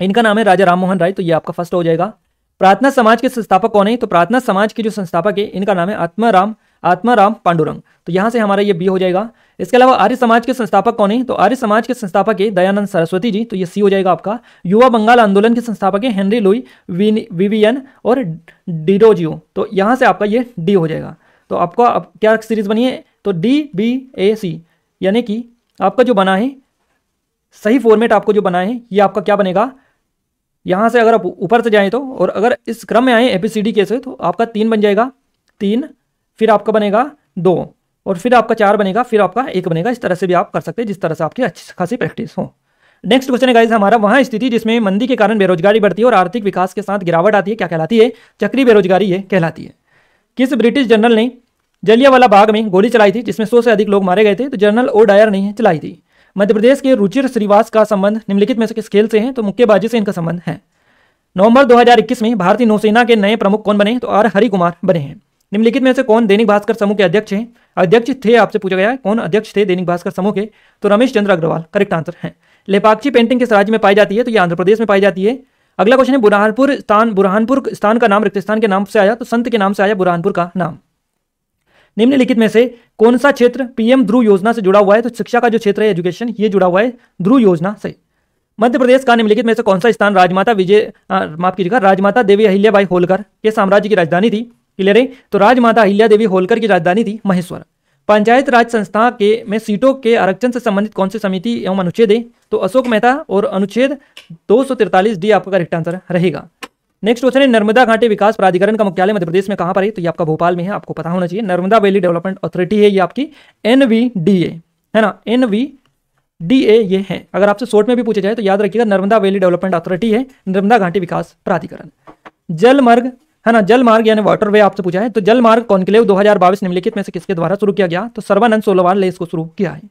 इनका नाम है राजा राम मोहन राय, तो ये आपका फर्स्ट हो जाएगा। प्रार्थना समाज के संस्थापक कौन है? तो प्रार्थना समाज के जो संस्थापक है इनका नाम है आत्माराम पांडुरंग, तो यहां से हमारा ये बी हो जाएगा। इसके अलावा आर्य समाज के संस्थापक कौन है? तो आर्य समाज के संस्थापक है दयानंद सरस्वती जी, तो ये सी हो जाएगा आपका। युवा बंगाल आंदोलन के संस्थापक है हेनरी लुई विवियन और डिरोजियो, तो यहां से आपका ये डी हो जाएगा। तो आपका अब क्या सीरीज बनी है? तो DBAC, यानी कि आपका जो बना है सही फॉर्मेट आपको जो बना है ये आपका क्या बनेगा? यहां से अगर आप ऊपर से जाएं तो, और अगर इस क्रम में आए ABCD के से, तो आपका 3 बन जाएगा, 3 फिर आपका बनेगा 2 और फिर आपका 4 बनेगा, फिर आपका 1 बनेगा। इस तरह से भी आप कर सकते हैं जिस तरह से आपकी अच्छी खासी प्रैक्टिस हो। नेक्स्ट क्वेश्चन है गाइस हमारा, वहां स्थिति जिसमें मंदी के कारण बेरोजगारी बढ़ती है और आर्थिक विकास के साथ गिरावट आती है क्या कहलाती है? चक्रीय बेरोजगारी ये कहलाती है। किस ब्रिटिश जनरल ने जलियांवाला बाग में गोली चलाई थी जिसमें 100 से अधिक लोग मारे गए थे? तो जनरल ओ डायर ने चलाई थी। मध्य प्रदेश के रुचिर श्रीवास का संबंध निम्नलिखित में से किस खेल से है? तो मुक्केबाजी से इनका संबंध है। नवंबर 2021 में भारतीय नौसेना के नए प्रमुख कौन बने? तो आर हरि कुमार बने हैं। निम्नलिखित में से कौन दैनिक भास्कर समूह के अध्यक्ष हैं? अध्यक्ष थे, आपसे पूछा गया है कौन अध्यक्ष थे दैनिक भास्कर समूह के? तो रमेश चंद्र अग्रवाल करेक्ट आंसर है। लेपाक्षी पेंटिंग किस राज्य में पाई जाती है? तो ये आंध्र प्रदेश में पाई जाती है। अगला क्वेश्चन है, बुरहानपुर स्थान का नाम रिक्त स्थान के नाम से आया? तो संत के नाम से आया बुरहानपुर का नाम। निम्नलिखित में से कौन सा क्षेत्र PM ध्रुव योजना से जुड़ा हुआ है? तो शिक्षा का जो क्षेत्र है एजुकेशन, ये जुड़ा हुआ है ध्रुव योजना से। मध्य प्रदेश का निम्नलिखित में से कौन सा स्थान राजमाता देवी अहिल्याबाई होलकर के साम्राज्य की राजधानी थी? क्लियर है? तो राजमाता अहिल्या देवी होलकर की राजधानी थी महेश्वर। पंचायत राज संस्था के में सीटों के आरक्षण से संबंधित कौन सी समिति एवं अनुच्छेद है? तो अशोक मेहता और अनुच्छेद 243 डी आपका करेक्ट आंसर रहेगा। नेक्स्ट क्वेश्चन है, नर्मदा घाटी विकास प्राधिकरण का मुख्यालय मध्य प्रदेश में कहां पर है? तो ये आपका भोपाल में है, आपको पता होना चाहिए। नर्मदा वैली डेवलपमेंट अथॉरिटी है ये आपकी, NVDA है ना, NVDA ये है। अगर आपसे शॉर्ट में भी पूछा जाए तो याद रखिएगा नर्मदा वैली डेवलपमेंट अथॉरिटी है नर्मदा घाटी विकास प्राधिकरण। जलमार्ग है ना, जलमार्ग यानी वाटरवे आपसे पूछा है, तो जलमार्ग कॉन्क्लेव 2022 निम्नलिखित में से किसके द्वारा शुरू किया गया? तो सर्बानंद सोनोवाल ने इसको शुरू किया है।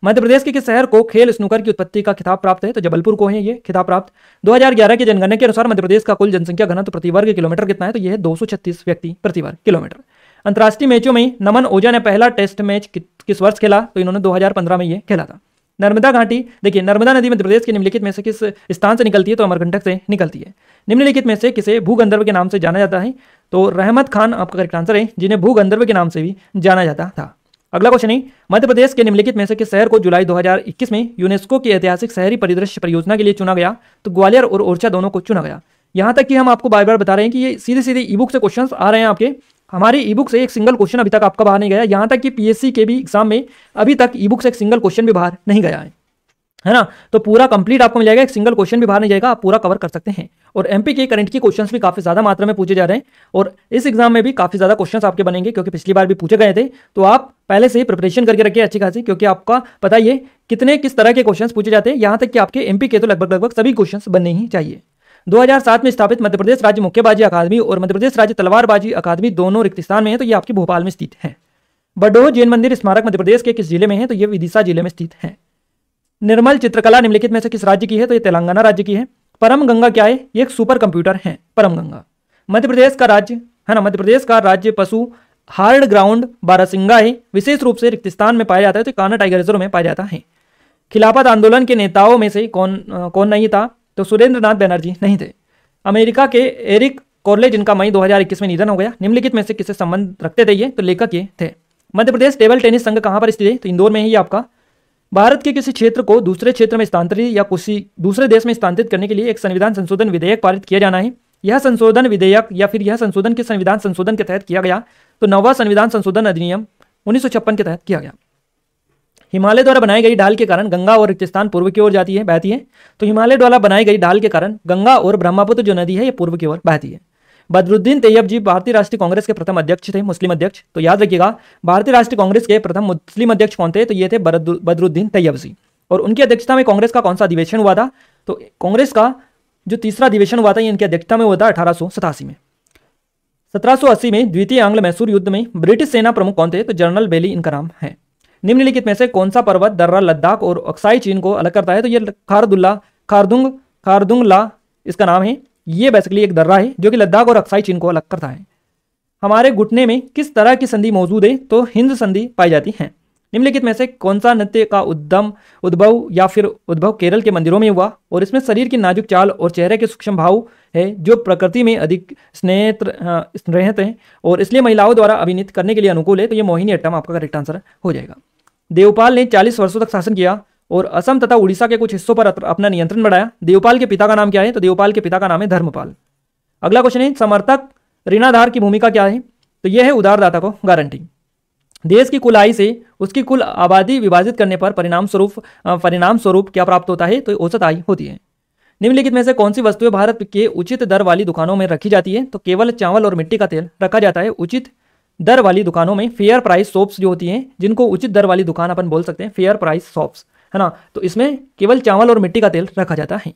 मध्य प्रदेश के किस शहर को खेल स्नूकर की उत्पत्ति का खिताब प्राप्त है? तो जबलपुर को है ये खिताब प्राप्त। 2011 की जनगणना के अनुसार मध्य प्रदेश का कुल जनसंख्या घनत्व प्रति वर्ग किलोमीटर कितना है? तो यह है 236 व्यक्ति प्रति वर्ग किलोमीटर। अंतर्राष्ट्रीय मैचों में नमन ओझा ने पहला टेस्ट मैच किस वर्ष खेला? तो इन्होंने 2015 में ये खेला था। नर्मदा घाटी, देखिए नर्मदा नदी मध्य प्रदेश के निम्नलिखित में से किस स्थान से निकलती है? तो अमरकंटक से निकलती है। निम्नलिखित में से किसे भूगंधर्व के नाम से जाना जाता है? तो रहमत खान आपका करेक्ट आंसर है, जिन्हें भूगंधर्व के नाम से भी जाना जाता था। अगला क्वेश्चन है, मध्य प्रदेश के निम्नलिखित में से किस शहर को जुलाई 2021 में यूनेस्को की ऐतिहासिक शहरी परिदृश्य परियोजना के लिए चुना गया? तो ग्वालियर और ओरछा दोनों को चुना गया। यहां तक कि हम आपको बार बार बता रहे हैं कि ये सीधे सीधे ईबुक से क्वेश्चंस आ रहे हैं आपके, हमारे ईबुक से एक सिंगल क्वेश्चन अभी तक आपका बाहर नहीं गया। यहां तक कि PSC के भी एग्जाम में अभी तक ईबुक से एक सिंगल क्वेश्चन भी बाहर नहीं गया है। है ना। तो पूरा कंप्लीट आपको मिल जाएगा, एक सिंगल क्वेश्चन भी बाहर नहीं जाएगा, आप पूरा कवर कर सकते हैं। और एमपी के करंट की क्वेश्चंस भी काफी ज्यादा मात्रा में पूछे जा रहे हैं और इस एग्जाम में भी काफी ज्यादा क्वेश्चंस आपके बनेंगे, क्योंकि पिछली बार भी पूछे गए थे। तो आप पहले से ही प्रिपरेशन करके रखिए अच्छी खासी, क्योंकि आपका पता ही है कितने किस तरह के क्वेश्चन पूछे जाते हैं। यहाँ तक कि आपके एमपी के तो लगभग सभी क्वेश्चन बनने ही चाहिए। 2007 में स्थापित मध्य प्रदेश राज्य मुक्केबाजी अकादमी और मध्य प्रदेश राज्य तलवारबाजी अकादमी दोनों रिक्त स्थान में है, तो ये आपकी भोपाल में स्थित है। बडोह जैन मंदिर स्मारक मध्य प्रदेश के किस जिले में है, तो ये विदिशा जिले में स्थित है। निर्मल चित्रकला निम्नलिखित में से किस राज्य की है, तो ये तेलंगाना राज्य की है। परम गंगा क्या है, ये एक सुपर कंप्यूटर है परम गंगा। मध्य प्रदेश का राज्य है ना, मध्य प्रदेश का राज्य पशु हार्ड ग्राउंड बारहसिंगा है, विशेष रूप से रिक्त स्थान में पाया जाता है, तो कान्हा टाइगर रिजर्व में पाया जाता है। खिलाफत आंदोलन के नेताओं में से कौन नहीं था, तो सुरेंद्र नाथ बनर्जी नहीं थे। अमेरिका के एरिक कोर्ले जिनका मई 2021 में निधन हो गया, निम्नलिखित में से किससे संबंध रखते थे ये, तो लेखक ये थे। मध्य प्रदेश टेबल टेनिस संघ कहाँ पर स्थित है, तो इंदौर में ही आपका। भारत के किसी क्षेत्र को दूसरे क्षेत्र में स्थानांतरित या किसी दूसरे देश में स्थानांतरित करने के लिए एक संविधान संशोधन विधेयक पारित किया जाना है। यह संशोधन विधेयक या फिर यह संशोधन के संविधान संशोधन के तहत किया गया, तो 9वां संविधान संशोधन अधिनियम 1956 के तहत किया गया। हिमालय द्वारा बनाई गई ढाल के कारण गंगा और रिक्तस्थान पूर्व की ओर जाती है, बहती है। तो हिमालय द्वारा बनाई गई ढाल के कारण गंगा और ब्रह्मपुत्र जो नदी है ये पूर्व की ओर बहती है। बदरुद्दीन तैयब जी भारतीय राष्ट्रीय कांग्रेस के प्रथम अध्यक्ष थे, मुस्लिम अध्यक्ष। तो याद रखिएगा भारतीय राष्ट्रीय कांग्रेस के प्रथम मुस्लिम अध्यक्ष कौन थे, तो ये थे बदरुद्दीन तैयब जी। और उनकी अध्यक्षता में कांग्रेस का कौन सा अधिवेशन हुआ था, तो कांग्रेस का जो तीसरा अधिवेशन हुआ था ये इनकी अध्यक्षता में हुआ था 1887 में। 1780 में द्वितीय आंग्ल मैसूर युद्ध में ब्रिटिश सेना प्रमुख कौन थे, तो जनरल बेली इनका नाम है। निम्नलिखित में से कौन सा पर्वत दर्रा लद्दाख और अक्साई चीन को अलग करता है, तो ये खारदुंगला इसका नाम है। ये बेसिकली एक दर्रा है जो कि लद्दाख और अक्साई चीन को अलग करता है। हमारे घुटने में किस तरह की संधि मौजूद है, तो हिंद संधि पाई जाती है। निम्नलिखित में से कौन सा नृत्य का उद्भव केरल के मंदिरों में हुआ, और इसमें शरीर की नाजुक चाल और चेहरे के सूक्ष्म भाव है जो प्रकृति में अधिक स्नेहित हैं और इसलिए महिलाओं द्वारा अभिनीत करने के लिए अनुकूल है, तो ये मोहिनी अट्टम आपका करेक्ट आंसर हो जाएगा। देवपाल ने 40 वर्षों तक शासन किया और असम तथा उड़ीसा के कुछ हिस्सों पर अपना नियंत्रण बढ़ाया। देवपाल के पिता का नाम क्या है, तो देवपाल के पिता का नाम है धर्मपाल। अगला क्वेश्चन है समर्थक ऋणाधार की भूमिका क्या है, तो यह है उधारदाता को गारंटी। देश की कुल आय से उसकी कुल आबादी विभाजित करने पर परिणाम स्वरूप क्या प्राप्त होता है, तो औसत आय होती है। निम्नलिखित में से कौन सी वस्तुएं भारत के उचित दर वाली दुकानों में रखी जाती है, तो केवल चावल और मिट्टी का तेल रखा जाता है उचित दर वाली दुकानों में। फेयर प्राइस शॉप्स जो होती हैं, जिनको उचित दर वाली दुकान अपन बोल सकते हैं, फेयर प्राइस शॉप्स, है ना। तो इसमें केवल चावल और मिट्टी का तेल रखा जाता है।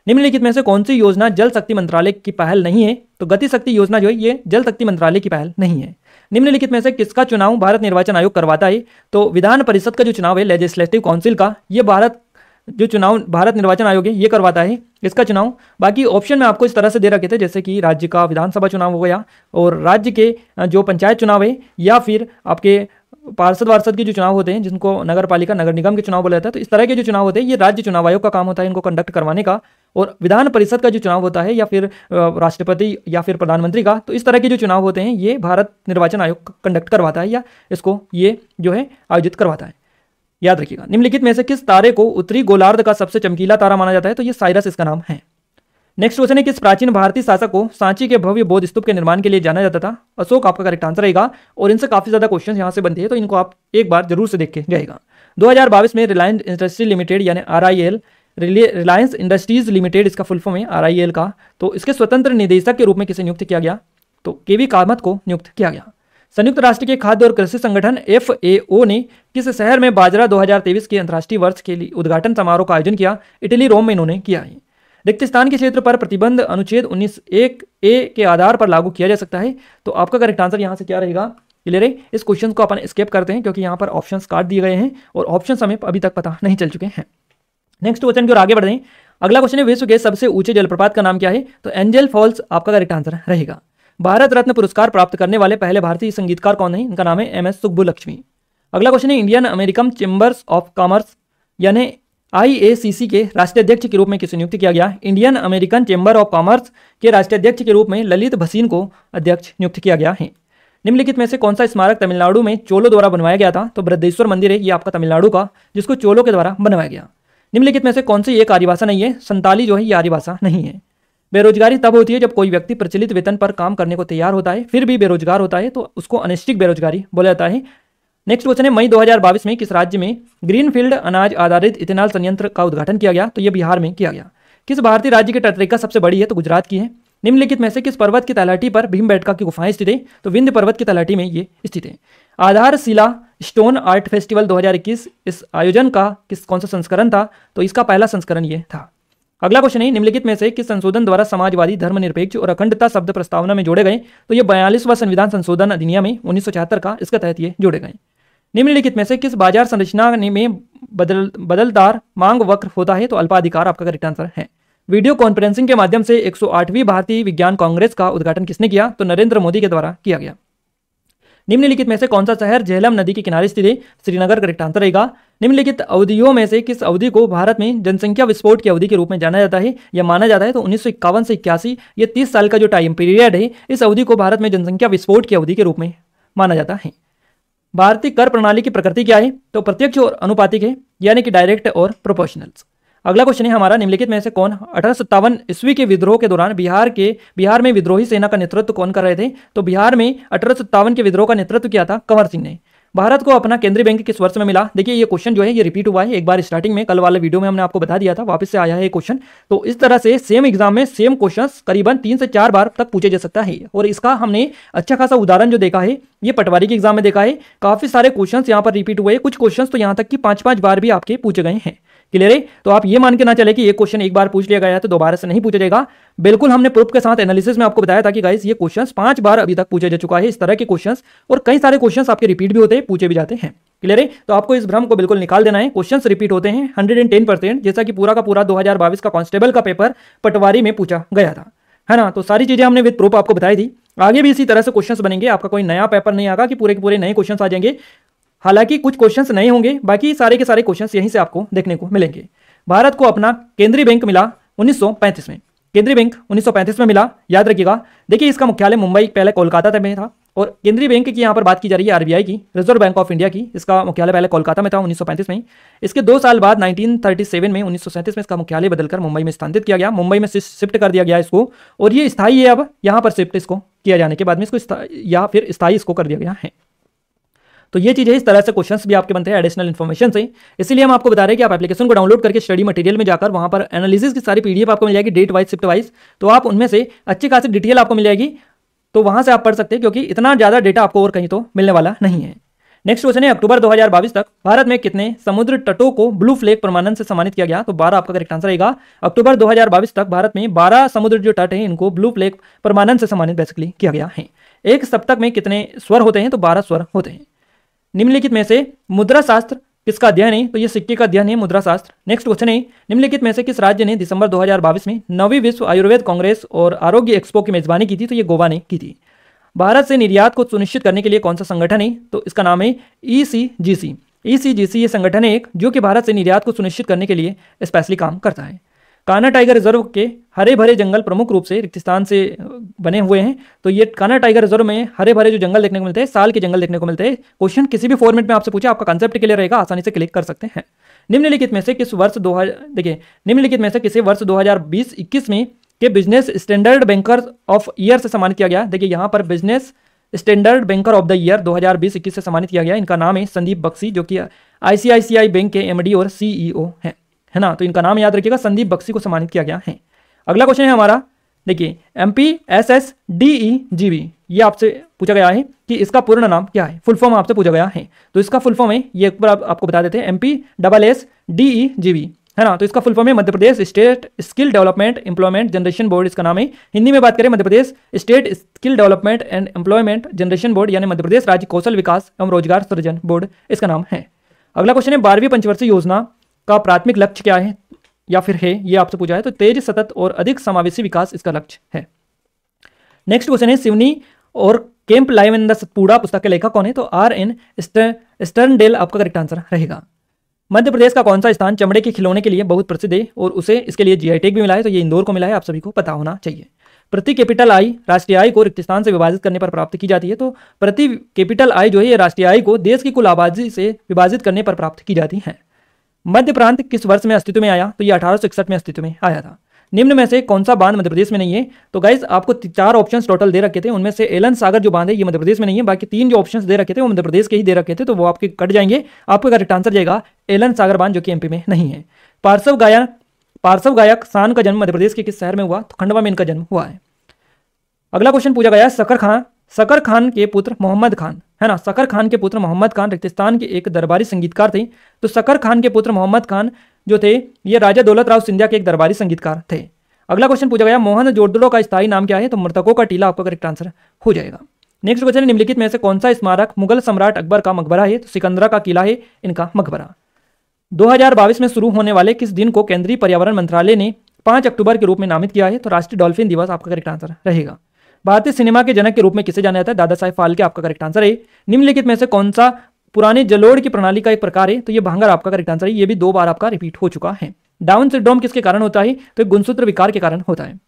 निम्नलिखित में से कौन सी योजना जल शक्ति मंत्रालय की पहल नहीं है, तो गति शक्ति योजना जो है ये जल शक्ति मंत्रालय की पहल नहीं है। निम्नलिखित में से किसका चुनाव भारत निर्वाचन आयोग करवाता है, तो विधान परिषद का जो चुनाव है लेजिस्लेटिव काउंसिल का, ये भारत निर्वाचन आयोग है ये करवाता है इसका चुनाव। बाकी ऑप्शन में आपको इस तरह से दे रखे थे, जैसे कि राज्य का विधानसभा चुनाव हो गया और राज्य के जो पंचायत चुनाव है, या फिर आपके पार्षद वार्षद के जो चुनाव होते हैं जिनको नगर पालिका नगर निगम के चुनाव बोला जाता है, तो इस तरह के जो चुनाव होते हैं ये राज्य चुनाव आयोग का काम होता है इनको कंडक्ट करवाने का। और विधान परिषद का जो चुनाव होता है या फिर राष्ट्रपति या फिर प्रधानमंत्री का, तो इस तरह के जो चुनाव होते हैं ये भारत निर्वाचन आयोग कंडक्ट करवाता है या इसको ये जो है आयोजित करवाता है। याद रखिएगा। निम्नलिखित में से किस तारे को उत्तरी गोलार्ध का सबसे चमकीला तारा माना जाता है, तो ये साइरस इसका नाम है। नेक्स्ट क्वेश्चन है किस प्राचीन भारतीय शासक को सांची के भव्य बौद्ध स्तूप के निर्माण के लिए जाना जाता था, अशोक आपका करेक्ट आंसर रहेगा। और इनसे काफी ज्यादा क्वेश्चन यहाँ से बनते हैं, तो इनको आप एक बार जरूर से देख के जाएगा। 2022 में रिलायंस इंडस्ट्रीज लिमिटेड यानी RIL, रिलायंस इंडस्ट्रीज लिमिटेड इसका फुल फॉर्म है RIL का, तो इसके स्वतंत्र निदेशक के रूप में किसे नियुक्त किया गया, तो KV कामत को नियुक्त किया गया। संयुक्त राष्ट्र के खाद्य और कृषि संगठन FAO ने किस शहर में बाजरा 2023 के अंतर्राष्ट्रीय वर्ष के लिए उद्घाटन समारोह का आयोजन किया, इटली रोम में इन्होंने किया है। रिक्त स्थान के क्षेत्र पर प्रतिबंध अनुच्छेद 19(1)(a) के आधार पर लागू किया जा सकता है, तो आपका करेक्ट आंसर यहाँ से क्या रहेगा, क्लियर है। इस क्वेश्चन को अपन स्किप करते हैं क्योंकि यहाँ पर ऑप्शंस काट दिए गए हैं और ऑप्शंस हमें अभी तक पता नहीं चल चुके हैं। नेक्स्ट क्वेश्चन की ओर आगे बढ़े। अगला क्वेश्चन है विश्व के सबसे ऊंचे जलप्रपात का नाम क्या है, तो एंजल फॉल्स आपका करेक्ट आंसर रहेगा। भारत रत्न पुरस्कार प्राप्त करने वाले पहले भारतीय संगीतकार कौन है, इनका नाम है MS सुब्बुलक्ष्मी। अगला क्वेश्चन है Indian American chambers of commerce यानी IACC के राष्ट्रीय अध्यक्ष के रूप में किसे नियुक्त किया गया। Indian American chamber of commerce के राष्ट्रीय अध्यक्ष के रूप में ललित भसीन को अध्यक्ष नियुक्त किया गया है। निम्नलिखित में से कौन सा स्मारक तमिलनाडु में चोलों द्वारा बनवाया गया था, तो बृहदेश्वर मंदिर है ये आपका तमिलनाडु का, जिसको चोलों के द्वारा बनवाया गया। निम्नलिखित में से कौन सी एक आर्य भाषा नहीं है, संताली जो है ये आर्य भाषा नहीं है। बेरोजगारी तब होती है जब कोई व्यक्ति प्रचलित वेतन पर काम करने को तैयार होता है फिर भी बेरोजगार होता है, तो उसको अनिश्चित बेरोजगारी बोला जाता है। नेक्स्ट क्वेश्चन है मई 2022 में किस राज्य में ग्रीनफील्ड अनाज आधारित इथेनॉल संयंत्र का उद्घाटन किया गया? तो ये बिहार में किया गया। किस भारतीय राज्य की तटरेखा सबसे बड़ी है? तो गुजरात की है। निम्नलिखित में से किस पर्वत की तलहटी पर भीमबेटका की गुफाएं स्थित है? तो विंध्य पर्वत की तलहटी में ये स्थित है। आधारशिला स्टोन आर्ट फेस्टिवल 2021 इस आयोजन का कौन सा संस्करण था? तो इसका पहला संस्करण ये था। अगला क्वेश्चन है निम्नलिखित में से किस संशोधन द्वारा समाजवादी, धर्मनिरपेक्ष और अखंडता शब्द प्रस्तावना में जोड़े गए? तो ये 42वां संविधान संशोधन अधिनियम है 1974 का, इसके तहत ये जोड़े गए। निम्नलिखित में से किस बाजार संरचना में बदलदार मांग वक्र होता है? तो अल्पाधिकार आपका करेक्ट आंसर है। वीडियो कॉन्फ्रेंसिंग के माध्यम से 108वीं भारतीय विज्ञान कांग्रेस का उद्घाटन किसने किया? तो नरेंद्र मोदी के द्वारा किया गया। निम्नलिखित में से कौन सा शहर झेलम नदी के किनारे स्थित है? श्रीनगर करेक्ट आंसर रहेगा। निम्नलिखित अवधियों में से किस अवधि को भारत में जनसंख्या विस्फोट की अवधि के रूप में जाना जाता है या माना जाता है? तो 1951 से 81 ये 30 साल का जो टाइम पीरियड है, इस अवधि को भारत में जनसंख्या विस्फोट की अवधि के रूप में माना जाता है। भारतीय कर प्रणाली की प्रकृति क्या है? तो प्रत्यक्ष और अनुपातिक है, यानी कि डायरेक्ट और प्रोपोर्शनल्स। अगला क्वेश्चन है हमारा निम्नलिखित में से कौन 1857 ईस्वी के विद्रोह के दौरान बिहार में विद्रोही सेना का नेतृत्व कौन कर रहे थे? तो बिहार में 1857 के विद्रोह का नेतृत्व किया था कंवर सिंह ने। भारत को अपना केंद्रीय बैंक किस वर्ष में मिला? देखिए ये क्वेश्चन जो है ये रिपीट हुआ है एक बार स्टार्टिंग में, कल वाले वीडियो में हमने आपको बता दिया था, वापस से आया है ये क्वेश्चन। तो इस तरह से सेम एग्जाम में सेम क्वेश्चंस करीबन 3 से 4 बार तक पूछे जा सकता है। और इसका हमने अच्छा खासा उदाहरण जो देखा है ये पटवारी के एग्जाम में देखा है। काफी सारे क्वेश्चंस यहाँ पर रिपीट हुए, कुछ क्वेश्चंस तो यहाँ तक कि 5-5 बार भी आपके पूछे गए हैं। क्लियर है? तो आप ये मान के ना चले कि ये क्वेश्चन एक बार पूछ लिया गया है तो दोबारा से नहीं पूछा जाएगा। बिल्कुल हमने प्रूफ के साथ एनालिसिस में आपको बताया था कि गाइस ये क्वेश्चंस 5 बार अभी तक पूछा जा चुका है, इस तरह के क्वेश्चंस, और कई सारे क्वेश्चंस आपके रिपीट भी होते हैं, पूछे भी जाते हैं। क्लियर है? तो आपको इस भ्रम को बिल्कुल निकाल देना है। क्वेश्चंस रिपीट होते हैं 110%, जैसा कि पूरा का पूरा 2022 का कांस्टेबल का पेपर पटवारी में पूछा गया था, है ना। तो सारी चीजें हमने विद प्रूफ आपको बताई थी। आगे भी इसी तरह से क्वेश्चंस बनेंगे, आपका कोई नया पेपर नहीं आएगा कि पूरे के पूरे नए क्वेश्चंस आ जाएंगे। हालांकि कुछ क्वेश्चंस नए होंगे, बाकी सारे के सारे क्वेश्चंस यहीं से आपको देखने को मिलेंगे। भारत को अपना केंद्रीय बैंक मिला 1935 में। केंद्रीय बैंक 1935 में मिला, याद रखिएगा। देखिए इसका मुख्यालय मुंबई, पहले कोलकाता में था। और केंद्रीय बैंक की यहाँ पर बात की जा रही है आरबीआई की, रिजर्व बैंक ऑफ इंडिया की। इसका मुख्यालय पहले कोलकाता में था 1935 में। इसके 2 साल बाद 1937 में 1937 में इसका मुख्यालय बदलकर मुंबई में स्थानांतरित किया गया, मुंबई में शिफ्ट कर दिया गया इसको। और ये स्थायी है, अब यहाँ पर शिफ्ट इसको किया जाने के बाद में इसको या फिर स्थायी इसको कर दिया गया है। तो ये चीज़ है, इस तरह से क्वेश्चंस भी आपके बनते हैं एडिशनल इन्फॉर्मेशन से। इसलिए हम आपको बता रहे हैं कि आप एप्लीकेशन को डाउनलोड करके स्टडी मटेरियल में जाकर वहां पर एनालिसिस की सारी पीडीएफ आपको मिल जाएगी, डेट वाइज, शिफ्ट वाइज। तो आप उनमें से अच्छी खासी डिटेल आपको मिल जाएगी, तो वहां से आप पढ़ सकते हैं, क्योंकि इतना ज़्यादा डेटा आपको और कहीं तो मिलने वाला नहीं है। नेक्स्ट क्वेश्चन है अक्टूबर 2022 तक भारत में कितने समुद्र तटों को ब्लू फ्लैग प्रमाणन से सम्मानित किया गया? तो 12 आपका करेक्ट आंसर रहेगा। अक्टूबर 2022 तक भारत में 12 समुद्र जो तट हैं इनको ब्लू फ्लैग प्रमाणन से सम्मानित बेसिकली किया गया है। एक सप्तक में कितने स्वर होते हैं? तो 12 स्वर होते हैं। निम्नलिखित में से मुद्रा शास्त्र किसका अध्ययन है? तो ये सिक्के का अध्ययन है, मुद्रा शास्त्र। नेक्स्ट क्वेश्चन है निम्नलिखित में से किस राज्य ने दिसंबर 2022 में 9वीं विश्व आयुर्वेद कांग्रेस और आरोग्य एक्सपो की मेजबानी की थी? तो ये गोवा ने की थी। भारत से निर्यात को सुनिश्चित करने के लिए कौन सा संगठन है? तो इसका नाम है ECGC। ECGC ये संगठन है एक जो कि भारत से निर्यात को सुनिश्चित करने के लिए स्पेशली काम करता है। कान्हा टाइगर रिजर्व के हरे भरे जंगल प्रमुख रूप से रेगिस्तान से बने हुए हैं। तो ये कान्हा टाइगर रिजर्व में हरे भरे जो जंगल देखने को मिलते हैं, साल के जंगल देखने को मिलते हैं। क्वेश्चन किसी भी फॉर्मेट में आपसे पूछे, आपका कंसेप्ट क्लियर रहेगा, आसानी से क्लिक कर सकते हैं। निम्नलिखित में से किस वर्ष निम्नलिखित में से किसे वर्ष 2020-21 में के business standard banker of year से सम्मानित किया गया? देखिए यहाँ पर business standard banker of the year 2020-21 से सम्मानित किया गया। इनका नाम है संदीप बख्शी, जो कि ICICI बैंक के MD और CEO है ना। तो इनका नाम याद रखिएगा, संदीप बख्शी को सम्मानित किया गया है। अगला क्वेश्चन है हमारा, देखिए MPSSDEGB, ये आपसे पूछा गया है कि इसका पूर्ण नाम क्या है, फुल फॉर्म आपसे पूछा गया है। तो इसका फुल फॉर्म है, ये एक बार आपको बता देते हैं, MPSSDEGB, है ना। तो इसका फुल फॉर्म है Madhya Pradesh state skill development employment generation board, इसका नाम है। हिंदी में बात करें Madhya Pradesh state skill development and employment generation board, यानी मध्य प्रदेश राज्य कौशल विकास एवं रोजगार सृजन बोर्ड, इसका नाम है। अगला क्वेश्चन है 12वीं पंचवर्षीय योजना का प्राथमिक लक्ष्य क्या है या फिर है, ये आपसे पूछा है। तो तेज, सतत और अधिक समावेशी विकास इसका लक्ष्य है। नेक्स्ट क्वेश्चन है सिवनी और camp live in the Satpura पुस्तक के लेखक कौन है? तो RN स्टर्नडेल आपका करेक्ट आंसर रहेगा। मध्य प्रदेश का कौन सा स्थान चमड़े के खिलौने के लिए बहुत प्रसिद्ध है और उसे इसके लिए GI टैग भी मिला है? तो ये इंदौर को मिला है, आप सभी को पता होना चाहिए। प्रति कैपिटल आय राष्ट्रीय आय को रिक्त स्थान से विभाजित करने पर प्राप्त की जाती है। तो प्रति कैपिटल आय जो है ये राष्ट्रीय आय को देश की कुल आबादी से विभाजित करने पर प्राप्त की जाती है। मध्य प्रांत किस वर्ष में अस्तित्व में आया? तो ये 1861 में अस्तित्व में आया था। निम्न में से कौन सा बांध मध्य प्रदेश में नहीं है? तो गाइज आपको 4 ऑप्शन टोटल दे रखे थे, उनमें से एलन सागर जो बांध है ये मध्य प्रदेश में नहीं है, बाकी 3 जो ऑप्शन दे रखे थे वो मध्य प्रदेश के ही दे रखे थे, तो वो आपके कट जाएंगे। आपका करेक्ट आंसर जाएगा एलन सागर बांध, जो कि एमपी में नहीं है। पार्श्व गायक शान का जन्म मध्य प्रदेश के किस शहर में हुआ? तो खंडवा में इनका जन्म हुआ है। अगला क्वेश्चन पूछा गया सकर खान के पुत्र मोहम्मद खान, है ना, सकर खान के पुत्र मोहम्मद खान रेगिस्तान के एक दरबारी संगीतकार थे। तो सकर खान के पुत्र मोहम्मद खान जो थे ये राजा दौलत राव सिंधिया के एक दरबारी संगीतकार थे। अगला क्वेश्चन पूछा गया मोहन जोदड़ो का स्थायी नाम क्या है? तो मृतकों का टीला आपका करेक्ट आंसर हो जाएगा। नेक्स्ट क्वेश्चन है निम्नलिखित में से कौन सा स्मारक मुगल सम्राट अकबर का मकबरा है? तो सिकंदरा का किला है इनका मकबरा। 2022 में शुरू होने वाले किस दिन को केंद्रीय पर्यावरण मंत्रालय ने 5 अक्टूबर के रूप में नामित किया है? तो राष्ट्रीय डॉल्फिन दिवस आपका करेक्ट आंसर रहेगा। भारतीय सिनेमा के जनक के रूप में किसे जाना जाता है? दादा साहेब फाल्के आपका करेक्ट आंसर है। निम्नलिखित में से कौन सा पुराने जलोढ़ की प्रणाली का एक प्रकार है? तो ये भांगर आपका करेक्ट आंसर है, ये भी 2 बार आपका रिपीट हो चुका है। डाउन सिंड्रोम किसके कारण होता है? तो गुणसूत्र विकार के कारण होता है।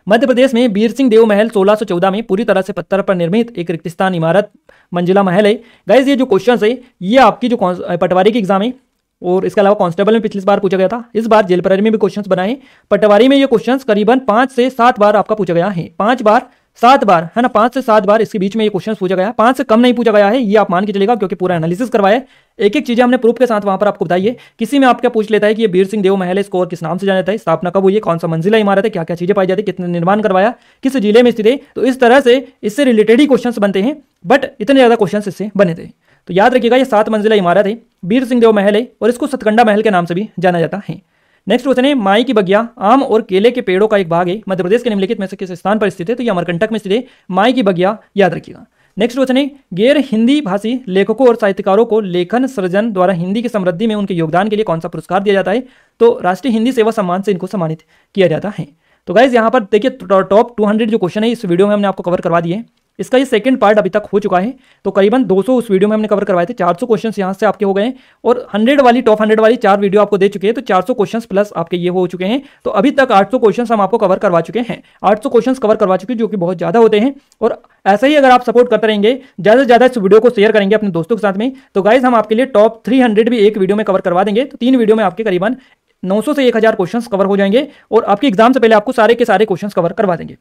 मध्य प्रदेश में बीर सिंह देव महल 1614 में पूरी तरह से पत्थर पर निर्मित एक रेगिस्तान इमारत मंजिला महल है। गाइस ये जो क्वेश्चन है ये आपकी जो पटवारी की एग्जाम है और इसके अलावा कांस्टेबल में पिछली बार पूछा गया था, इस बार जेल प्रहरी में भी क्वेश्चंस बनाए। पटवारी में ये क्वेश्चंस करीबन 5 से 7 बार आपका पूछा गया है, 5 बार 7 बार, है ना, 5 से 7 बार इसके बीच में ये क्वेश्चन पूछा गया है। 5 से कम नहीं पूछा गया है, ये आप मान के चलेगा क्योंकि पूरा एनालिसिस करवाया, एक एक चीजें हमने प्रूफ के साथ वहां पर आपको बताई है। किसी में आपका पूछ लेता है कि ये बीर सिंह देव महल है, इसको और किस नाम से जाना जाता है, स्थापना कब हुई है, कौन सा मंजिला इमारत है, क्या क्या चीजें पाई जाती है, कितने निर्माण करवाया, किस जिले में स्थित है, तो इस तरह से इससे रिलेटेड ही क्वेश्चन बनते हैं, बट इतने ज्यादा क्वेश्चन इससे बने थे। तो याद रखिएगा ये 7 मंजिला इमारत है, बीर सिंह देव महल है और इसको सतकंडा महल के नाम से भी जाना जाता है। नेक्स्ट क्वेश्चन है माई की बगिया आम और केले के पेड़ों का एक भाग है, मध्य प्रदेश के निम्नलिखित में से किस स्थान पर स्थित है? तो ये अमरकंटक में स्थित है माई की बगिया, याद रखिएगा। नेक्स्ट क्वेश्चन है गैर हिंदी भाषी लेखकों और साहित्यकारों को लेखन सृजन द्वारा हिंदी की समृद्धि में उनके योगदान के लिए कौन सा पुरस्कार दिया जाता है? तो राष्ट्रीय हिंदी सेवा सम्मान से इनको सम्मानित किया जाता है। तो गाइज यहाँ पर देखिए टॉप 200 जो क्वेश्चन है इस वीडियो में हमने आपको कवर करवा दिए। इसका ये सेकंड पार्ट अभी तक हो चुका है, तो करीबन 200 उस वीडियो में हमने कवर करवाए थे, 400 क्वेश्चंस यहाँ से आपके हो गए और 100 वाली टॉप 100 वाली 4 वीडियो आपको दे चुके हैं, तो 400 क्वेश्चंस प्लस आपके ये हो चुके हैं। तो अभी तक 800 क्वेश्चंस हम आपको कवर करवा चुके हैं, 800 क्वेश्चंस कवर करवा चुके हैं जो कि बहुत ज़्यादा होते हैं। और ऐसा ही अगर आप सपोर्ट करते रहेंगे, ज़्यादा से ज़्यादा इस वीडियो को शेयर करेंगे अपने दोस्तों के साथ में, तो गाइज हम आपके लिए टॉप 300 भी एक वीडियो में कवर करवा देंगे। तो 3 वीडियो में आपके करीबन 900 से 1000 क्वेश्चंस कवर हो जाएंगे और आपके एग्जाम से पहले आपको सारे के सारे क्वेश्चंस कवर करवा देंगे।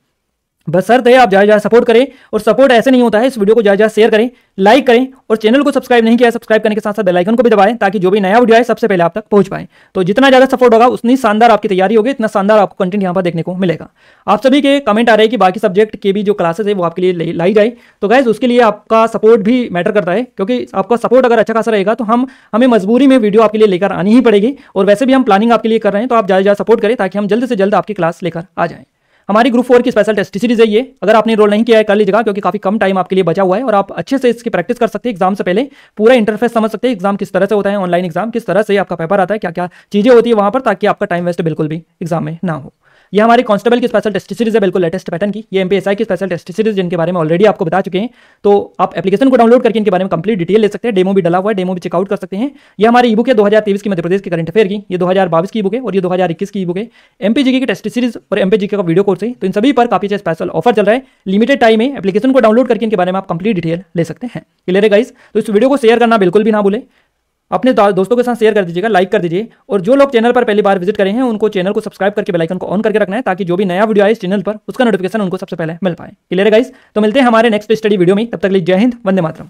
बस शर्त है आप ज़्यादा सपोर्ट करें, और सपोर्ट ऐसे नहीं होता है, इस वीडियो को ज़्यादा शेयर करें, लाइक करें और चैनल को सब्सक्राइब नहीं किया है सब्सक्राइब करने के साथ साथ बेल आइकन को भी दबाएं ताकि जो भी नया वीडियो आए सबसे पहले आप तक पहुंच पाए। तो जितना ज़्यादा सपोर्ट होगा उतनी शानदार आपकी तैयारी होगी, इतना शानदार आपको कंटेंट यहाँ पर देखने को मिलेगा। आप सभी के कमेंट आ रहे हैं कि बाकी सब्जेक्ट के भी जो क्लासेस है वो आपके लिए लाई जाए, तो गाइज उसके लिए आपका सपोर्ट भी मैटर करता है, क्योंकि आपका सपोर्ट अगर अच्छा खासा रहेगा तो हमें मजबूरी में वीडियो आपके लिए लेकर आनी ही पड़ेगी। और वैसे भी हम प्लानिंग आपके लिए कर रहे हैं, तो आप ज़्यादा सपोर्ट करें ताकि हम जल्द से जल्द आपकी क्लास लेकर आ जाएं। हमारी ग्रुप 4 की स्पेशल टेस्ट सीरीज है ये, अगर आपने रोल नहीं किया है कर लीजिएगा क्योंकि काफी कम टाइम आपके लिए बचा हुआ है और आप अच्छे से इसकी प्रैक्टिस कर सकते हैं। एग्जाम से पहले पूरा इंटरफेस समझ सकते हैं, एग्जाम किस तरह से होता है, ऑनलाइन एग्जाम किस तरह से आपका पेपर आता है, क्या क्या चीजें होती है वहां पर, ताकि आपका टाइम वेस्ट बिल्कुल भी एग्जाम में ना हो। ये हमारी कांस्टेबल की स्पेशल टेस्ट सीरीज है, बिल्कुल लेटेस्ट पैटर्न की। ये एमपीएसआई की स्पेशल टेस्ट सीरीज जिनके बारे में ऑलरेडी आपको बता चुके हैं, तो आप एप्लीकेशन को डाउनलोड करके इनके बारे में कंप्लीट डिटेल ले सकते हैं। डेमो भी डला हुआ है, डेमो भी चेकआउट कर सकते हैं। ये हमारी ई बुक है 2023 की मध्य प्रदेश के करंट अफेयर की, ये 2022 की बुक है और ये 2021 की बुक है। एमपीजीके की टेस्ट सीरीज और एमपीजीके का वीडियो कोर्स है, तो इन सभी पर काफी स्पेशल ऑफर चल रहा है, लिमिटेड टाइम है। एप्लीकेशन को डाउनलोड करके इनके बारे में आप कंप्लीट डिटेल ले सकते हैं। क्लियर है गाइस? तो इस वीडियो को शेयर करना बिल्कुल भी ना भूलें, अपने दोस्तों के साथ शेयर कर दीजिएगा, लाइक कर दीजिए। और जो लोग चैनल पर पहली बार विजिट करें हैं उनको चैनल को सब्सक्राइब करके बेल आइकन को ऑन करके रखना है ताकि जो भी नया वीडियो आए इस चैनल पर उसका नोटिफिकेशन उनको सबसे पहले मिल पाए। क्लियर है गाइस? तो मिलते हैं हमारे नेक्स्ट स्टडी वीडियो में, तब तक के लिए जय हिंद, वंदे मातरम।